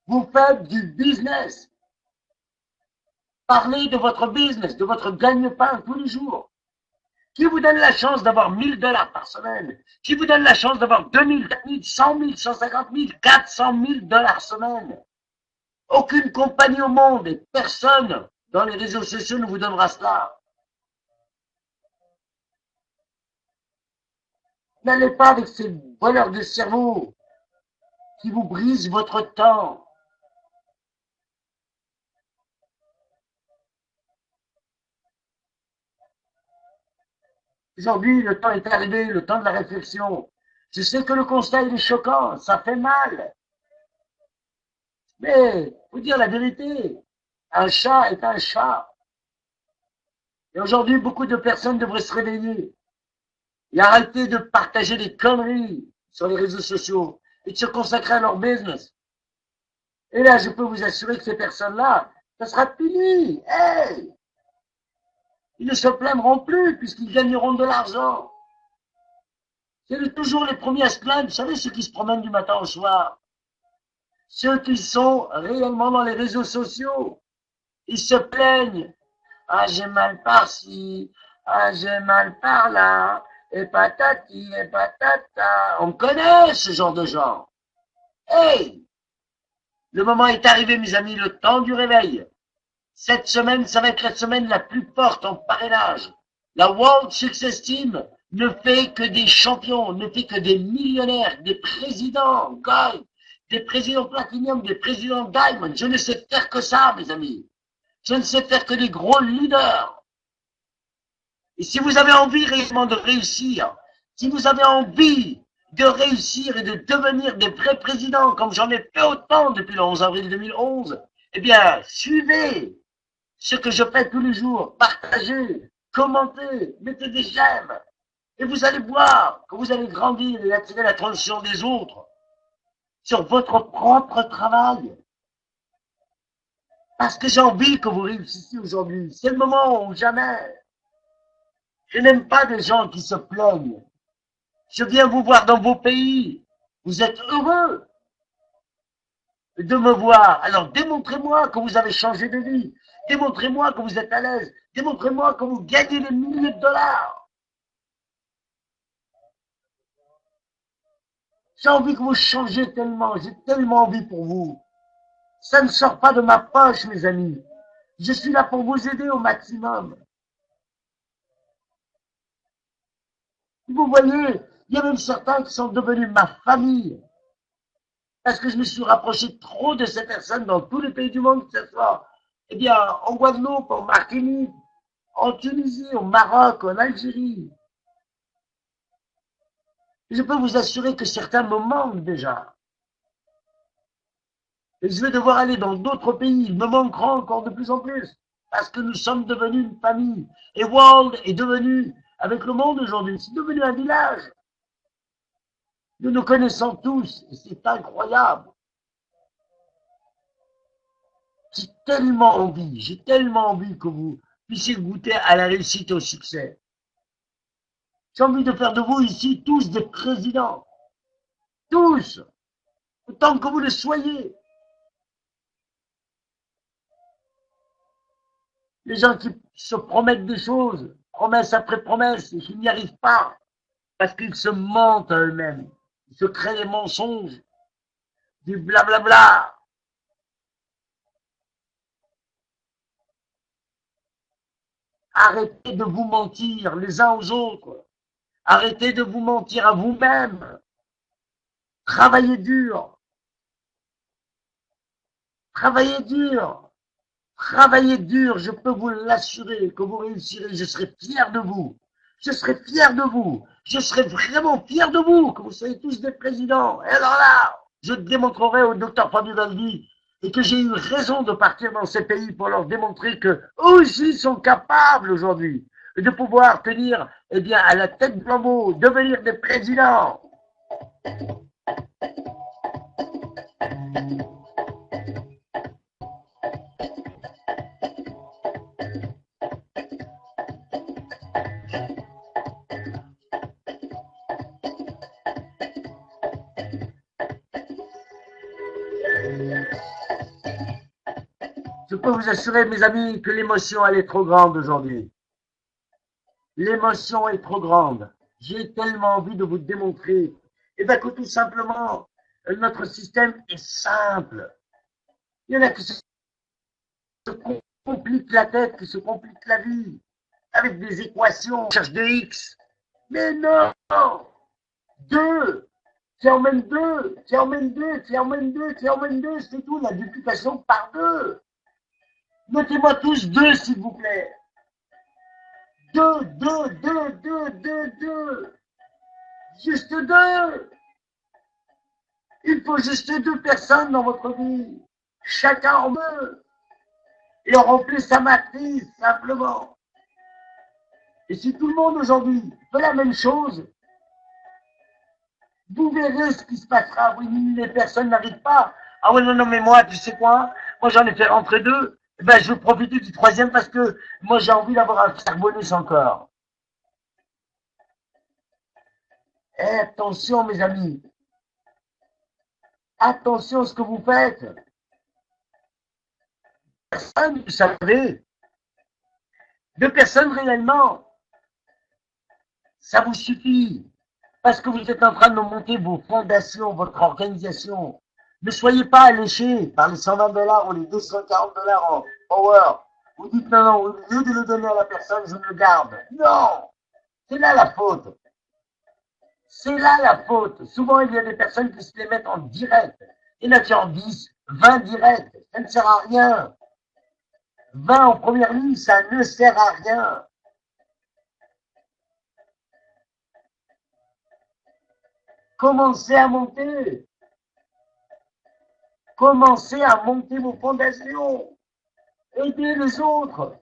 Vous faites du business. Parlez de votre business, de votre gagne-pain tous les jours. Qui vous donne la chance d'avoir 1 000 $ par semaine? Qui vous donne la chance d'avoir 2 000, 4 000, 100 000, 150 000, 400 000 $ semaine? Aucune compagnie au monde et personne dans les réseaux sociaux ne vous donnera cela. N'allez pas avec ces voleurs de cerveau qui vous brisent votre temps. Aujourd'hui, le temps est arrivé, le temps de la réflexion. Je sais que le constat est choquant, ça fait mal. Mais, faut dire la vérité, un chat est un chat. Et aujourd'hui, beaucoup de personnes devraient se réveiller et arrêter de partager des conneries sur les réseaux sociaux et de se consacrer à leur business. Et là, je peux vous assurer que ces personnes-là, ça sera fini. Hey! Ils ne se plaindront plus puisqu'ils gagneront de l'argent. C'est toujours les premiers à se plaindre. Vous savez, ceux qui se promènent du matin au soir. Ceux qui sont réellement dans les réseaux sociaux. Ils se plaignent. Ah, j'ai mal par-ci. Ah, j'ai mal par-là. Et patati, et patata. On connaît ce genre de gens. Hey! Le moment est arrivé, mes amis, le temps du réveil. Cette semaine, ça va être la semaine la plus forte en parrainage. La World Success Team ne fait que des champions, ne fait que des millionnaires, des présidents Gold, des présidents Platinum, des présidents Diamond. Je ne sais faire que ça, mes amis. Je ne sais faire que des gros leaders. Et si vous avez envie réellement de réussir, si vous avez envie de réussir et de devenir des vrais présidents, comme j'en ai fait autant depuis le 11 avril 2011, eh bien, suivez ce que je fais tous les jours, partagez, commentez, mettez des j'aime, et vous allez voir que vous allez grandir et attirer l'attention des autres sur votre propre travail. Parce que j'ai envie que vous réussissiez aujourd'hui. C'est le moment ou jamais. Je n'aime pas des gens qui se plaignent. Je viens vous voir dans vos pays. Vous êtes heureux de me voir. Alors démontrez-moi que vous avez changé de vie. Démontrez-moi que vous êtes à l'aise. Démontrez-moi que vous gagnez des milliers de dollars. J'ai envie que vous changiez tellement. J'ai tellement envie pour vous. Ça ne sort pas de ma poche, mes amis. Je suis là pour vous aider au maximum. Vous voyez, il y a même certains qui sont devenus ma famille. Parce que je me suis rapproché trop de ces personnes dans tous les pays du monde, que ce soit eh bien, en Guadeloupe, en Martinique, en Tunisie, au Maroc, en Algérie. Je peux vous assurer que certains me manquent déjà. Et je vais devoir aller dans d'autres pays. Il me manquera encore de plus en plus. Parce que nous sommes devenus une famille. Et World est devenu, avec le monde aujourd'hui, c'est devenu un village. Nous nous connaissons tous, et c'est incroyable. J'ai tellement envie que vous puissiez goûter à la réussite et au succès. J'ai envie de faire de vous ici tous des présidents. Tous, autant que vous le soyez. Les gens qui se promettent des choses, promesse après promesse, et qui n'y arrivent pas, parce qu'ils se mentent à eux-mêmes. Ils se créent des mensonges, du blablabla. Arrêtez de vous mentir les uns aux autres. Arrêtez de vous mentir à vous-même. Travaillez dur. Travaillez dur. Travaillez dur, je peux vous l'assurer que vous réussirez. Je serai fier de vous. Je serai fier de vous. Je serai vraiment fier de vous, que vous soyez tous des présidents. Et alors là, je démontrerai au docteur Fabio Valdi et que j'ai eu raison de partir dans ces pays pour leur démontrer que eux aussi sont capables aujourd'hui de pouvoir tenir, eh bien, à la tête de flambeau, devenir des présidents. Je peux vous assurer, mes amis, que l'émotion, elle est trop grande aujourd'hui. L'émotion est trop grande. J'ai tellement envie de vous démontrer. Eh bien, que tout simplement, notre système est simple. Il y en a qui se compliquent la tête, qui se compliquent la vie, avec des équations, on cherche des X. Mais non! Deux! Tu emmènes deux, tu emmènes deux, tu emmènes deux, tu emmènes deux, c'est tout, la multiplication par deux. Mettez-moi tous deux, s'il vous plaît. Deux, deux, deux, deux, deux, deux. Juste deux. Il faut juste deux personnes dans votre vie. Chacun en veut. Et on remplit sa matrice, simplement. Et si tout le monde aujourd'hui fait la même chose, vous verrez ce qui se passera. Oui, les personnes n'arrivent pas. Ah oui, non, non, mais moi, tu sais quoi? Moi, j'en ai fait rentrer deux. Ben, je veux profiter du troisième parce que moi, j'ai envie d'avoir un faire bonus encore. Eh, attention, mes amis. Attention à ce que vous faites. Personne, vous savez. Deux personnes réellement. Ça vous suffit. Parce que vous êtes en train de monter vos fondations, votre organisation. Ne soyez pas alléchés par les $120 ou les $240 en power. Vous dites non, non, au lieu de le donner à la personne, je me le garde. Non! C'est là la faute. C'est là la faute. Souvent, il y a des personnes qui se les mettent en direct. Il y en a qui en 10, 20 directs. Ça ne sert à rien. 20 en première ligne, ça ne sert à rien. Commencez à monter. Commencez à monter vos fondations. Aidez les autres.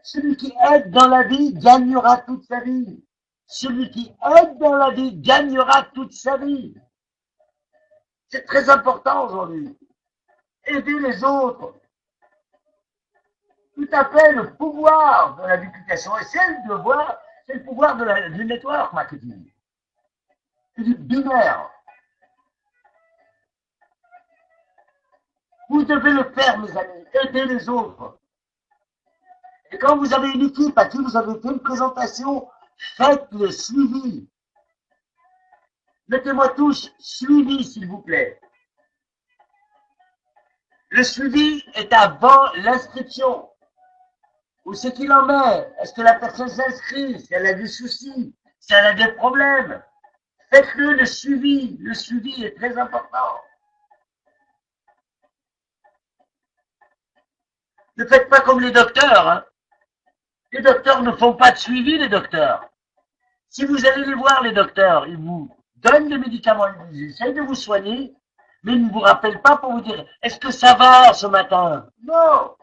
Celui qui aide dans la vie gagnera toute sa vie. Celui qui aide dans la vie gagnera toute sa vie. C'est très important aujourd'hui. Aider les autres. Tout à fait le pouvoir de la duplication. Et c'est le pouvoir du network marketing. C'est du binaire. Vous devez le faire, mes amis. Aider les autres. Et quand vous avez une équipe à qui vous avez fait une présentation, faites le suivi. Mettez-moi tous suivi, s'il vous plaît. Le suivi est avant l'inscription. Où c'est qu'il en est? Est-ce que la personne s'inscrit? Si elle a des soucis, si elle a des problèmes, faites-le le suivi. Le suivi est très important. Ne faites pas comme les docteurs. Hein. Les docteurs ne font pas de suivi, les docteurs. Si vous allez les voir, les docteurs, ils vous donnent des médicaments, ils essayent de vous soigner, mais ils ne vous rappellent pas pour vous dire « Est-ce que ça va ce matin ?» Non.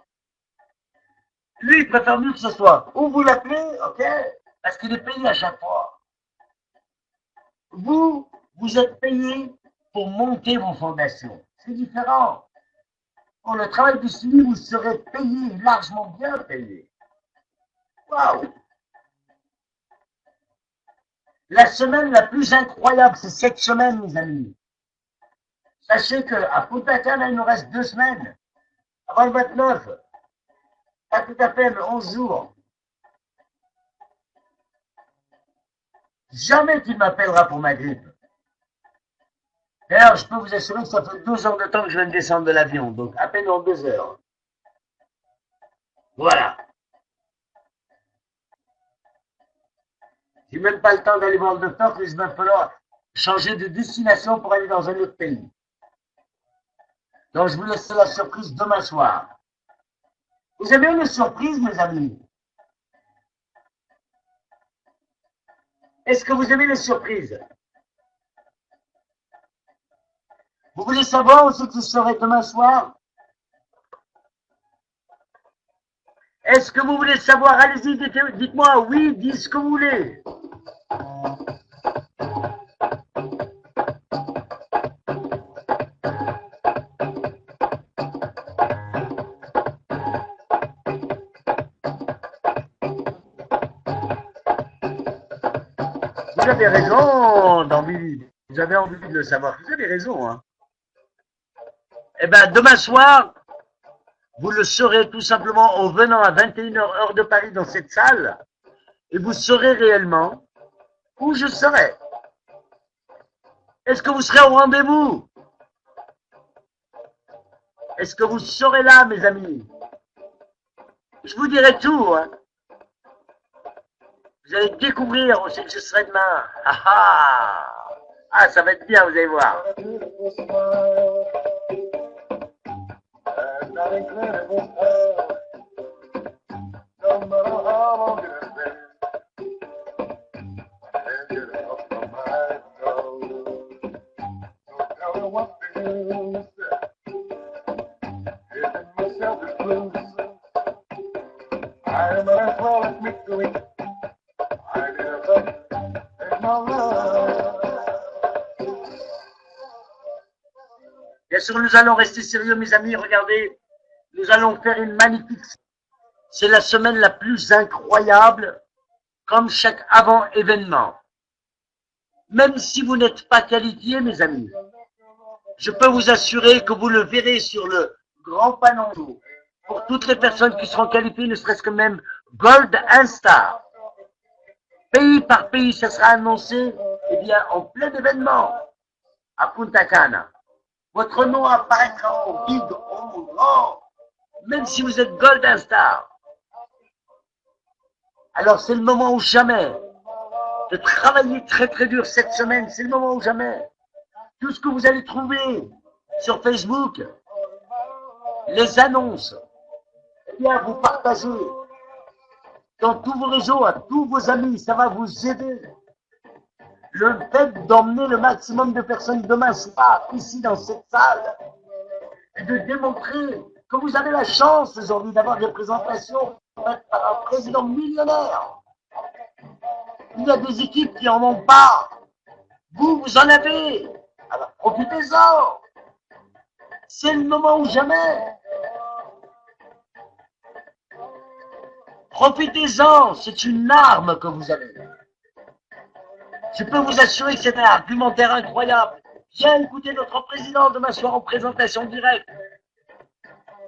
Lui, il préfère mieux que ce soit. Ou vous l'appelez, ok, parce qu'il est payé à chaque fois. Vous Vous êtes payé pour monter vos fondations. C'est différent. Pour le travail du suivi, vous serez payé, largement bien payé. Waouh! La semaine la plus incroyable, c'est cette semaine, mes amis. Sachez qu'à Punta Cana, il nous reste 2 semaines. Avant le 29. Pas tout à fait, mais 11 jours. Jamais qu'il m'appellera pour ma grippe. D'ailleurs, je peux vous assurer que ça fait 2 heures de temps que je viens de descendre de l'avion. Donc, à peine en 2 heures. Voilà. J'ai même pas le temps d'aller voir le docteur, que il va falloir changer de destination pour aller dans un autre pays. Donc, je vous laisse la surprise demain soir. Vous aimez les surprises, mes amis? Est-ce que vous aimez les surprises? Vous voulez savoir où c'est que je serai demain soir? Est-ce que vous voulez savoir? Allez-y, dites-moi, oui, dites ce que vous voulez. Vous avez raison, d'envie. Vous avez envie de le savoir. Vous avez raison, hein. Eh bien, demain soir, vous le saurez tout simplement en venant à 21h heure de Paris dans cette salle, et vous saurez réellement où je serai. Est-ce que vous serez au rendez-vous? Est-ce que vous serez là, mes amis? Je vous dirai tout, hein. Vous allez découvrir où c'est que je serai demain. Ah ah! Ah, ça va être bien, vous allez voir. Bien sûr, nous allons rester sérieux, mes amis. Regardez, nous allons faire une magnifique. C'est la semaine la plus incroyable, comme chaque avant-événement. Même si vous n'êtes pas qualifié, mes amis, je peux vous assurer que vous le verrez sur le grand panneau. Pour toutes les personnes qui seront qualifiées, ne serait-ce que même Gold 1 Star. Pays par pays, ça sera annoncé, eh bien, en plein événement, à Punta Cana. Votre nom apparaîtra en big, en grand, même si vous êtes Golden Star. Alors c'est le moment ou jamais de travailler très très dur cette semaine, c'est le moment ou jamais. Tout ce que vous allez trouver sur Facebook, les annonces, eh bien vous partagez dans tous vos réseaux, à tous vos amis, ça va vous aider. Le fait d'emmener le maximum de personnes demain soir, ici dans cette salle, et de démontrer que vous avez la chance aujourd'hui d'avoir des présentations faites par un président millionnaire. Il y a des équipes qui n'en ont pas. Vous, vous en avez. Alors profitez-en. C'est le moment ou jamais. Profitez-en. C'est une arme que vous avez. Je peux vous assurer que c'est un argumentaire incroyable. Viens écouter notre président demain soir en présentation directe.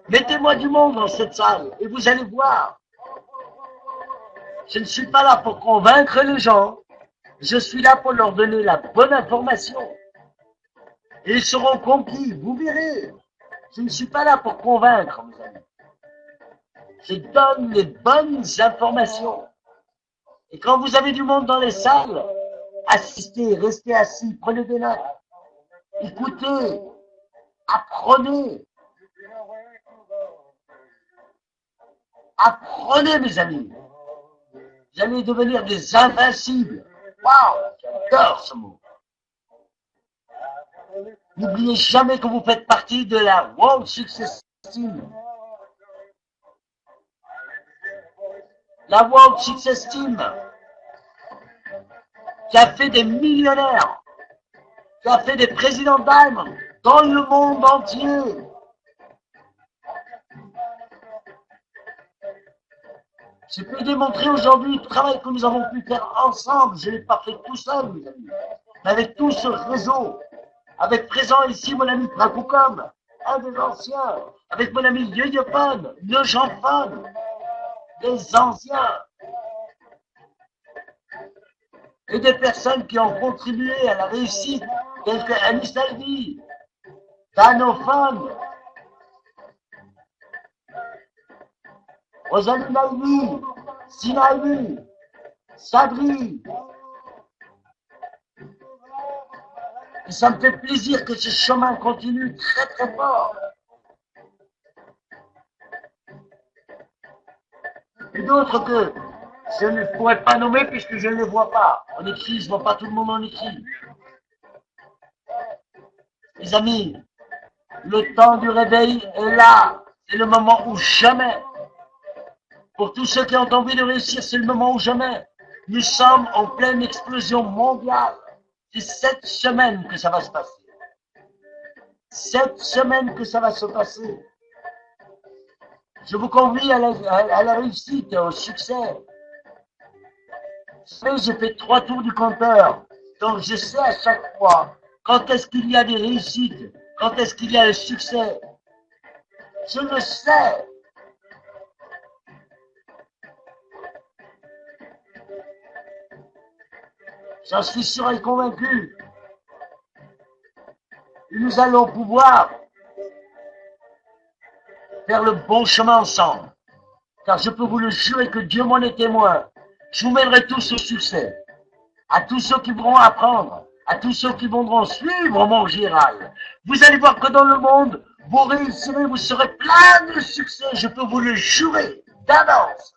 Mettez-moi du monde dans cette salle et vous allez voir. Je ne suis pas là pour convaincre les gens. Je suis là pour leur donner la bonne information. Et ils seront compris, vous verrez. Je ne suis pas là pour convaincre, mes amis. Je donne les bonnes informations. Et quand vous avez du monde dans les salles, assistez, restez assis, prenez des notes, écoutez, apprenez. Apprenez, mes amis. Vous allez devenir des invincibles. Waouh, j'adore ce mot. N'oubliez jamais que vous faites partie de la World Success Team. La World Success Team qui a fait des millionnaires. qui a fait des présidents d'âme dans le monde entier. J'ai pu démontrer aujourd'hui le travail que nous avons pu faire ensemble. Je ne l'ai pas fait tout seul, mes amis. Mais avec tout ce réseau, avec présent ici mon ami Prabhukom, un des anciens, avec mon ami Yoyophone, le Jean-Phone, des anciens, et des personnes qui ont contribué à la réussite, telles que Annie Salvi, Danophone, Rosalie Naïmi, Sinaïmi, Sadri. Et ça me fait plaisir que ce chemin continue très très fort. Et d'autres que je ne pourrais pas nommer puisque je ne les vois pas. En écrit, je ne vois pas tout le monde en écrit. Les amis, le temps du réveil est là. C'est le moment où jamais. Pour tous ceux qui ont envie de réussir, c'est le moment où jamais. Nous sommes en pleine explosion mondiale. C'est cette semaine que ça va se passer. Cette semaine que ça va se passer. Je vous convie à la réussite et au succès. Vous savez, j'ai fait 3 tours du compteur. Donc je sais à chaque fois quand est-ce qu'il y a des réussites, quand est-ce qu'il y a le succès. Je le sais. J'en suis sûr et convaincu. Et nous allons pouvoir faire le bon chemin ensemble. Car je peux vous le jurer que Dieu m'en est témoin. Je vous mènerai tous au succès. À tous ceux qui voudront apprendre, à tous ceux qui voudront suivre mon général. Vous allez voir que dans le monde, vous réussirez, vous serez plein de succès. Je peux vous le jurer d'avance.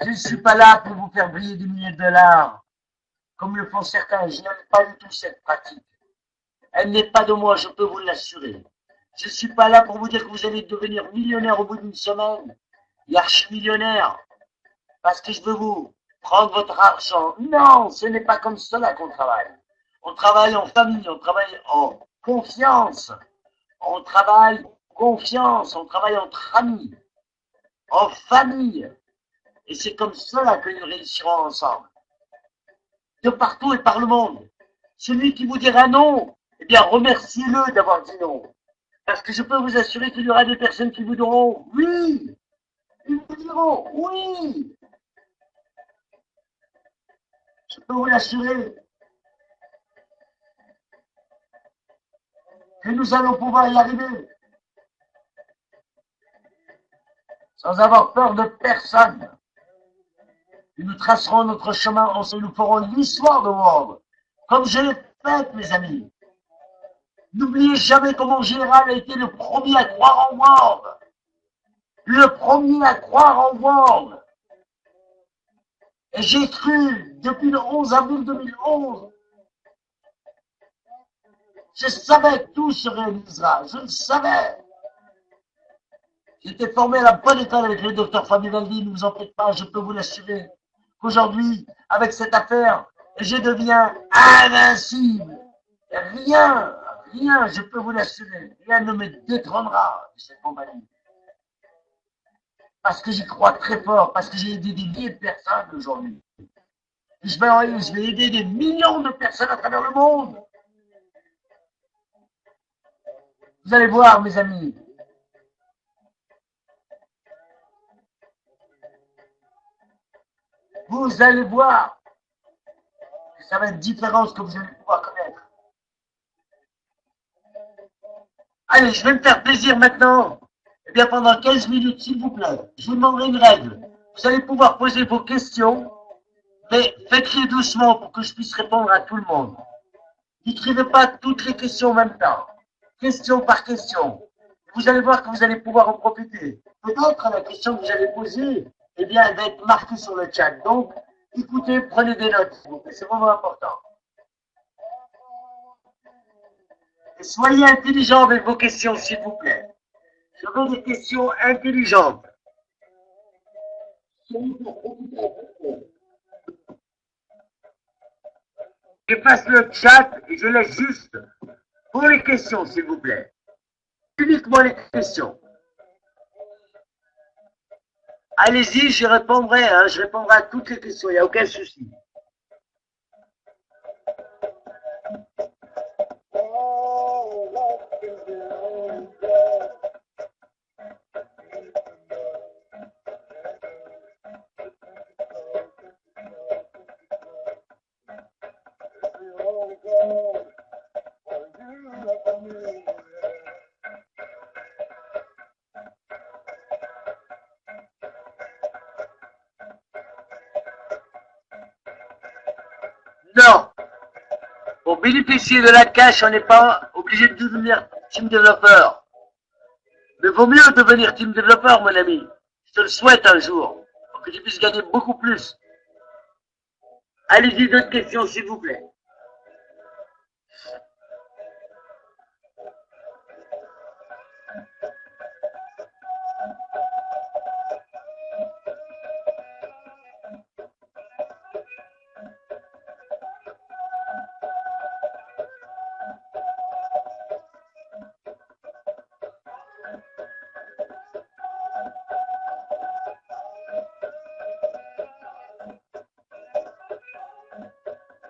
Je ne suis pas là pour vous faire briller des milliers de dollars, comme le font certains. Je n'aime pas du tout cette pratique. Elle n'est pas de moi, je peux vous l'assurer. Je ne suis pas là pour vous dire que vous allez devenir millionnaire au bout d'une semaine, et archi-millionnaire, parce que je veux vous prendre votre argent. Non, ce n'est pas comme cela qu'on travaille. On travaille en famille, on travaille en confiance, on travaille en confiance, on travaille entre amis, en famille. Et c'est comme cela que nous réussirons ensemble. De partout et par le monde. Celui qui vous dira non, eh bien remerciez-le d'avoir dit non. Parce que je peux vous assurer qu'il y aura des personnes qui vous diront oui. Ils vous diront oui. Je peux vous l'assurer que nous allons pouvoir y arriver. Sans avoir peur de personne. Et nous tracerons notre chemin ensemble. Nous ferons l'histoire de World. Comme je l'ai fait, mes amis. N'oubliez jamais que mon général a été le premier à croire en World. Le premier à croire en World. Et j'ai cru depuis le 11 avril 2011. Je savais que tout se réalisera. Je le savais. J'étais formé à la bonne école avec le docteur Famivaldi. Ne vous en faites pas, je peux vous l'assurer. Qu'aujourd'hui, avec cette affaire, je deviens invincible. Rien, je peux vous l'assurer, rien ne me détrônera de cette compagnie. Parce que j'y crois très fort, parce que j'ai aidé des milliers de personnes aujourd'hui. Je vais aider des millions de personnes à travers le monde. Vous allez voir, mes amis. Vous allez voir que ça va être différent ce que vous allez pouvoir connaître. Allez, je vais me faire plaisir maintenant. Eh bien, pendant 15 minutes, s'il vous plaît, je vous demanderai une règle. Vous allez pouvoir poser vos questions, mais faites-les doucement pour que je puisse répondre à tout le monde. N'écrivez pas toutes les questions en même temps. Question par question. Vous allez voir que vous allez pouvoir en profiter. Peut-être la question que vous allez poser, eh bien, elle va être marquée sur le chat. Donc, écoutez, prenez des notes, s'il vous plaît. C'est vraiment important. Et soyez intelligents avec vos questions, s'il vous plaît. Je veux des questions intelligentes. Je passe le chat et je laisse juste pour les questions, s'il vous plaît. Uniquement les questions. Allez-y, je répondrai à toutes les questions, il n'y a aucun souci. Non. Pour bénéficier de la cash, on n'est pas obligé de devenir team développeur. Mais vaut mieux devenir team développeur, mon ami. Je te le souhaite un jour, pour que tu puisses gagner beaucoup plus. Allez-y, d'autres questions, s'il vous plaît.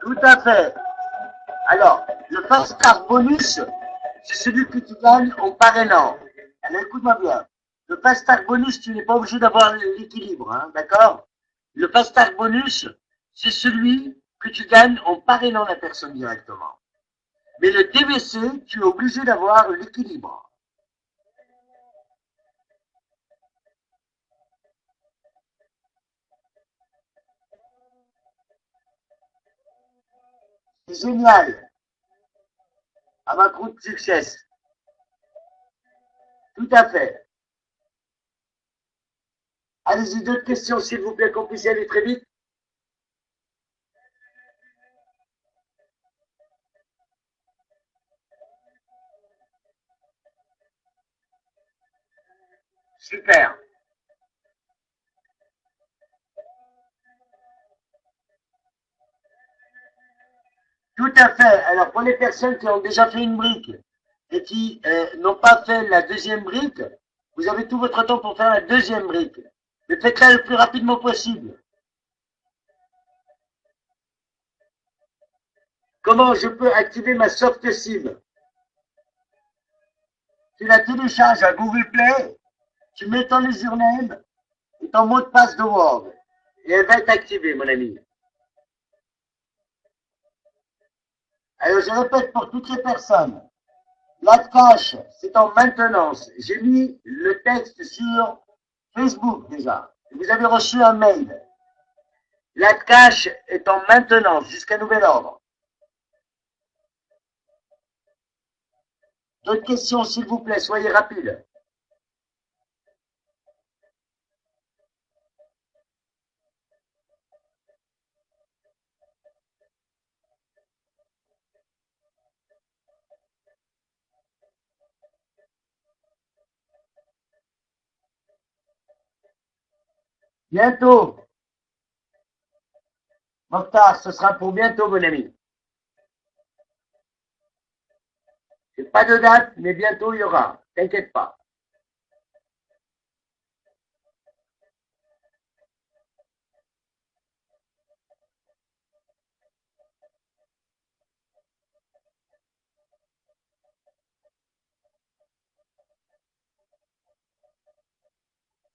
Tout à fait. Alors, le fast start bonus, c'est celui que tu gagnes en parrainant. Alors, écoute-moi bien. Le fast start bonus, tu n'es pas obligé d'avoir l'équilibre, hein, d'accord? Le fast start bonus, c'est celui que tu gagnes en parrainant la personne directement. Mais le DVC, tu es obligé d'avoir l'équilibre. C'est génial. À ma groupe success. Tout à fait. Allez-y, d'autres questions, s'il vous plaît, qu'on puisse y aller très vite. Super. Tout à fait. Alors, pour les personnes qui ont déjà fait une brique et qui n'ont pas fait la deuxième brique, vous avez tout votre temps pour faire la deuxième brique. Mais faites-la le plus rapidement possible. Comment je peux activer ma soft SIM? Tu la télécharges à Google Play, tu mets ton username et ton mot de passe de Word. Et elle va être activée, mon ami. Alors, je répète pour toutes les personnes. La cache, c'est en maintenance. J'ai mis le texte sur Facebook déjà. Vous avez reçu un mail. La cache est en maintenance jusqu'à nouvel ordre. D'autres questions, s'il vous plaît, soyez rapides. Bientôt. Mokhtar, ce sera pour bientôt, mon ami. C'est pas de date, mais bientôt il y aura. T'inquiète pas.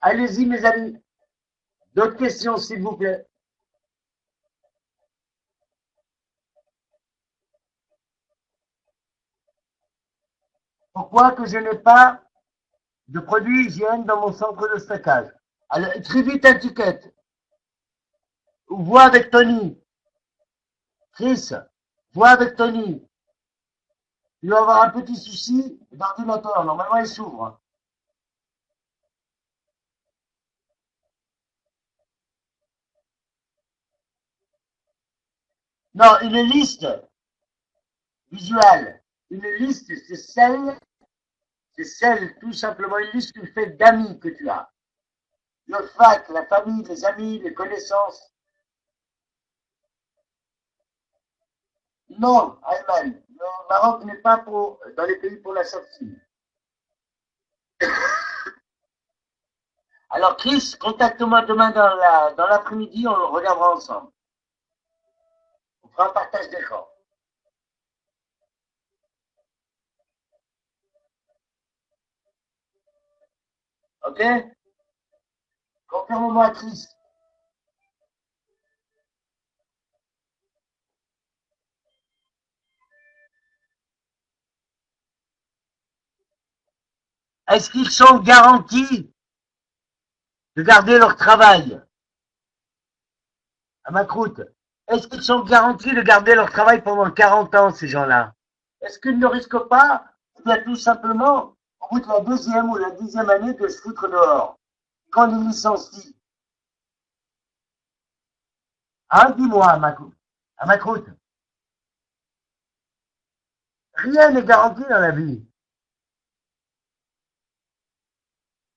Allez-y, mes amis. D'autres questions, s'il vous plaît. Pourquoi que je n'ai pas de produits hygiène dans mon centre de stockage? Alors, écris vite étiquette. Ou vois avec Tony. Chris, vois avec Tony. Il doit avoir un petit souci d'ordinateur. Normalement, il s'ouvre. Non, une liste visuelle. Une liste, c'est celle, tout simplement, une liste que tu fais d'amis que tu as. Le fac, la famille, les amis, les connaissances. Non, Ayman, le Maroc n'est pas dans les pays pour la sortie. Alors, Chris, contacte-moi demain dans l'après-midi, on le regardera ensemble. On fera un partage d'écran. Ok? Confirme-moi, Chris. Est-ce qu'ils sont garantis de garder leur travail à ma croûte? Est-ce qu'ils sont garantis de garder leur travail pendant 40 ans, ces gens-là? Est-ce qu'ils ne risquent pas, bien tout simplement, au bout de la deuxième ou la 10e année, de se foutre dehors quand ils licencient? Hein, dis-moi, à ma croûte. Rien n'est garanti dans la vie.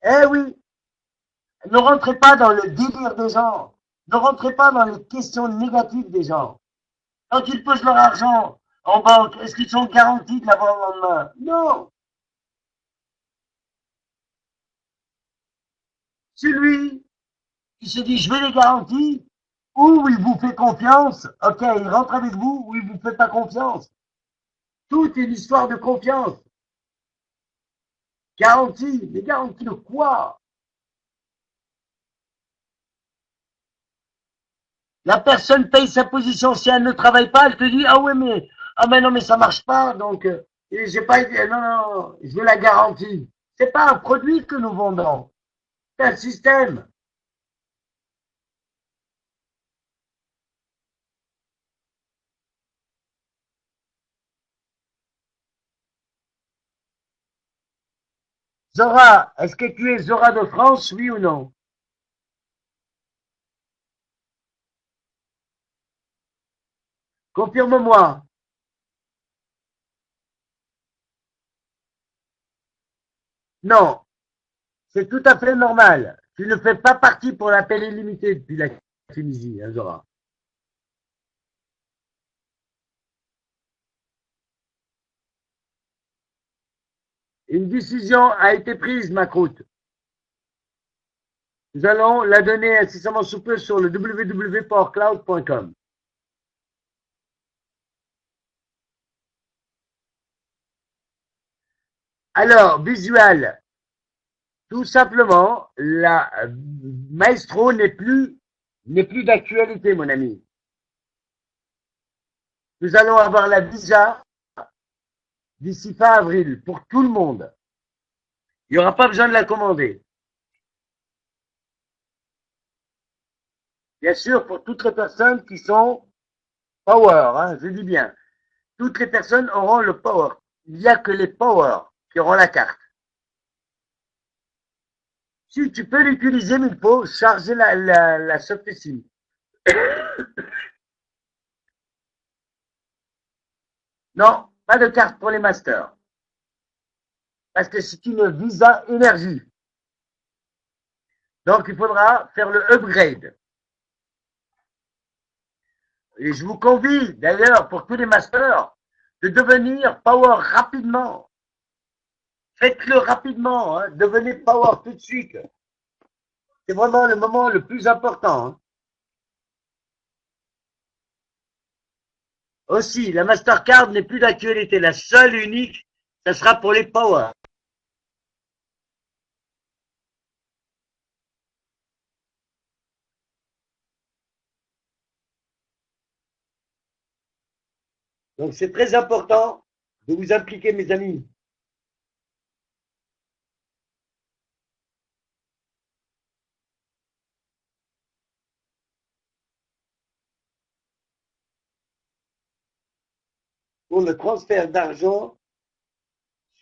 Eh oui, ne rentrez pas dans le délire des gens. Ne rentrez pas dans les questions négatives des gens. Quand ils posent leur argent en banque, est-ce qu'ils sont garantis de l'avoir le lendemain? Non. Celui qui se dit je vais les garanties, ou il vous fait confiance, ok, il rentre avec vous, ou il vous fait pas confiance. Tout est une histoire de confiance. Garantie, mais garantie de quoi? La personne paye sa position. Si elle ne travaille pas, elle te dit ah ouais mais non mais ça marche pas donc j'ai pas été non non je veux la garantie. C'est pas un produit que nous vendons, c'est un système. Zora, est-ce que tu es Zora de France, oui ou non? Confirme-moi. Non, c'est tout à fait normal. Tu ne fais pas partie pour l'appel illimité depuis la Tunisie, hein, Zora. Une décision a été prise, ma croûte. Nous allons la donner incessamment sous peu sur le www.powercloud.com. Alors, visual, tout simplement, la Maestro n'est plus d'actualité, mon ami. Nous allons avoir la visa d'ici fin avril pour tout le monde. Il n'y aura pas besoin de la commander. Bien sûr, pour toutes les personnes qui sont power, hein, je dis bien, toutes les personnes auront le power. Il n'y a que les power qui auront la carte. Si tu peux l'utiliser, mais il faut charger la soft SIM. Non, pas de carte pour les masters. Parce que c'est une visa énergie. Donc, il faudra faire le upgrade. Et je vous convie, d'ailleurs, pour tous les masters, de devenir power rapidement. Faites-le rapidement, hein. Devenez power tout de suite. C'est vraiment le moment le plus important. Hein. Aussi, la Mastercard n'est plus d'actualité. La seule unique, ça sera pour les power. Donc, c'est très important de vous impliquer, mes amis. Pour le transfert d'argent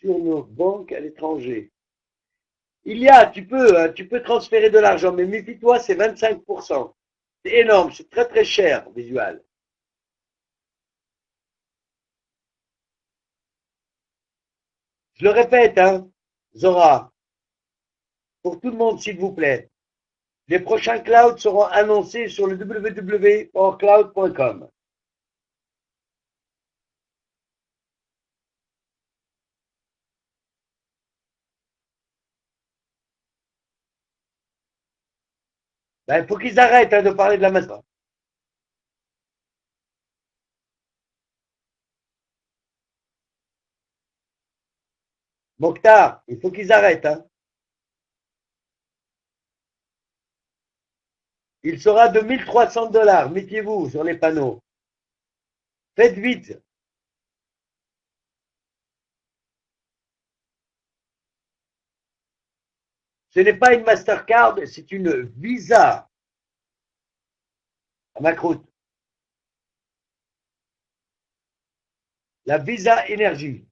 sur nos banques à l'étranger. Tu peux transférer de l'argent, mais méfie-toi, c'est 25%. C'est énorme, c'est très très cher, Visual. Je le répète, hein, Zora, pour tout le monde, s'il vous plaît. Les prochains clouds seront annoncés sur le www.powercloud.com. Il faut qu'ils arrêtent de parler de la masse. Mokhtar, il faut qu'ils arrêtent. Hein. Il sera de 1300 $. Mettez-vous sur les panneaux. Faites vite. Ce n'est pas une Mastercard, c'est une Visa. À ma croûte. La Visa Énergie.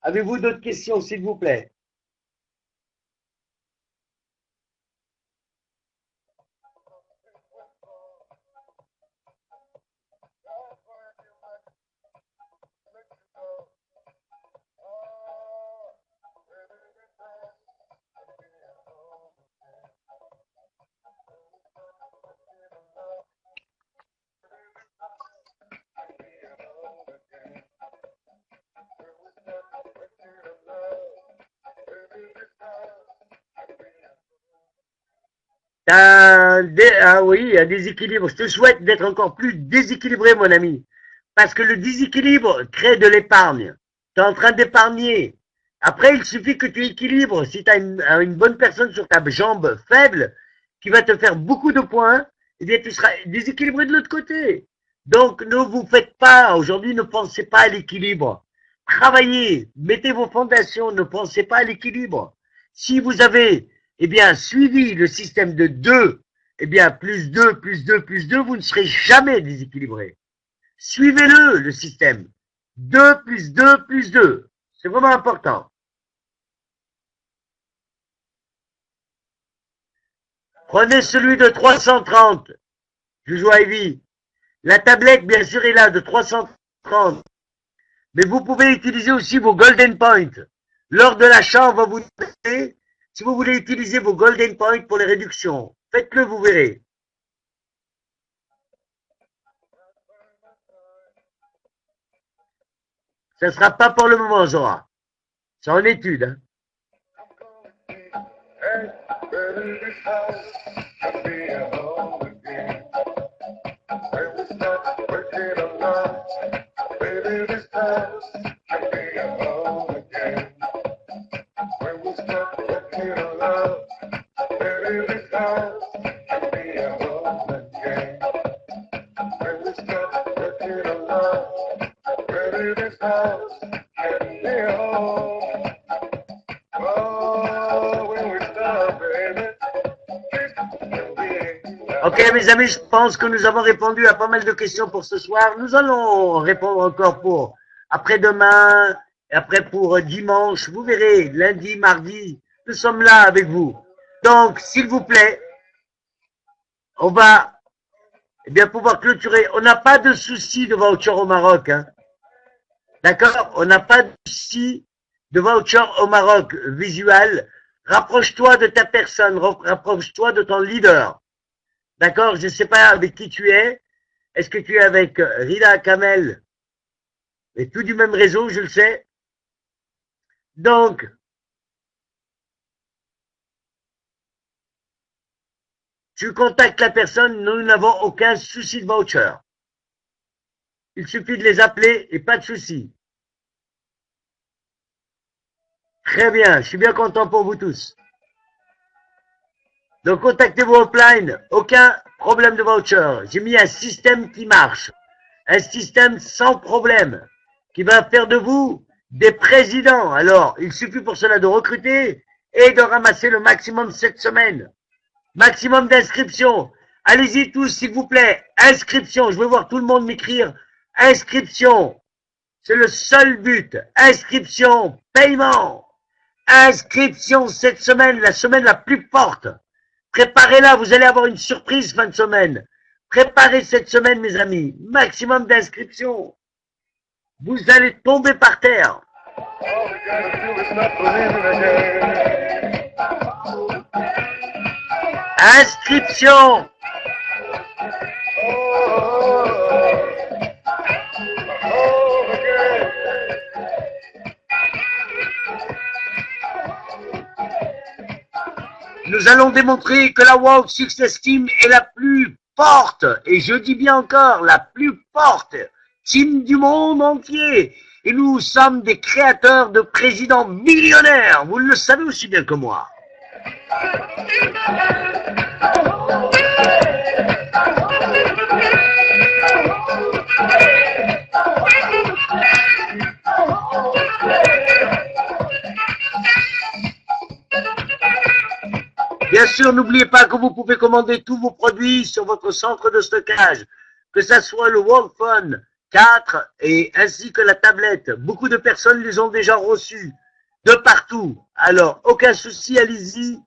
Avez-vous d'autres questions, s'il vous plaît? Ah oui, un déséquilibre. Je te souhaite d'être encore plus déséquilibré, mon ami. Parce que le déséquilibre crée de l'épargne. Tu es en train d'épargner. Après, il suffit que tu équilibres. Si tu as une bonne personne sur ta jambe faible qui va te faire beaucoup de points, eh bien, tu seras déséquilibré de l'autre côté. Donc, ne vous faites pas, aujourd'hui, ne pensez pas à l'équilibre. Travaillez, mettez vos fondations, ne pensez pas à l'équilibre. Si vous avez suivi le système de 2, plus 2, plus 2, plus 2, vous ne serez jamais déséquilibré. Suivez-le, le système. 2 plus 2 plus 2. C'est vraiment important. Prenez celui de 330. Je joue à Ivy. La tablette, bien sûr, est là, de 330. Mais vous pouvez utiliser aussi vos Golden Points. Lors de l'achat, on va vous donner, si vous voulez utiliser vos Golden Points pour les réductions. Faites-le, vous verrez. Ça ne sera pas pour le moment, Zora. C'est en étude. Hein. Ok, mes amis, je pense que nous avons répondu à pas mal de questions pour ce soir. Nous allons répondre encore pour après-demain, et après pour dimanche. Vous verrez, lundi, mardi, nous sommes là avec vous. Donc, s'il vous plaît, on va pouvoir clôturer. On n'a pas de souci de voucher au Maroc. Hein. D'accord? On n'a pas de souci de voucher au Maroc visuel. Rapproche-toi de ta personne, rapproche-toi de ton leader. D'accord? Je ne sais pas avec qui tu es. Est-ce que tu es avec Rida Kamel? Et tout du même réseau, je le sais. Donc, tu contactes la personne, nous n'avons aucun souci de voucher. Il suffit de les appeler et pas de souci. Très bien, je suis bien content pour vous tous. Donc, contactez vos hotlines, aucun problème de voucher. J'ai mis un système qui marche, un système sans problème, qui va faire de vous des présidents. Alors, il suffit pour cela de recruter et de ramasser le maximum cette semaine. Maximum d'inscriptions. Allez-y tous, s'il vous plaît. Inscription. Je veux voir tout le monde m'écrire. Inscription. C'est le seul but. Inscription. Paiement. Inscription cette semaine, la semaine la plus forte. Préparez-la, vous allez avoir une surprise fin de semaine. Préparez cette semaine, mes amis. Maximum d'inscriptions. Vous allez tomber par terre. All we gotta do is stop believing again. Inscription. Again. Nous allons démontrer que la World Success Team est la plus forte, et je dis bien encore, la plus forte team du monde entier. Et nous sommes des créateurs de présidents millionnaires. Vous le savez aussi bien que moi. Bien sûr, n'oubliez pas que vous pouvez commander tous vos produits sur votre centre de stockage, que ça soit le World Phone 4 et ainsi que la tablette. Beaucoup de personnes les ont déjà reçus de partout. Alors, aucun souci, allez-y.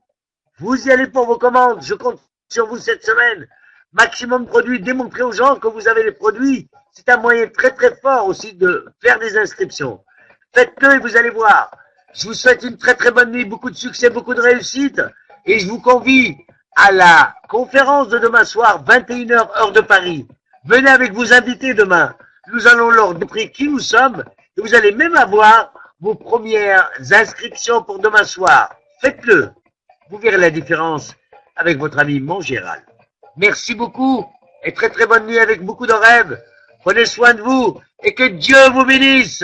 Vous y allez pour vos commandes. Je compte sur vous cette semaine. Maximum de produits. Démontrez aux gens que vous avez les produits. C'est un moyen très très fort aussi de faire des inscriptions. Faites-le et vous allez voir. Je vous souhaite une très très bonne nuit, beaucoup de succès, beaucoup de réussite. Et je vous convie à la conférence de demain soir, 21h heure de Paris. Venez avec vos invités demain. Nous allons leur montrer qui nous sommes. Et vous allez même avoir vos premières inscriptions pour demain soir. Faites-le. Vous verrez la différence avec votre ami Montgéral. Merci beaucoup et très très bonne nuit avec beaucoup de rêves. Prenez soin de vous et que Dieu vous bénisse.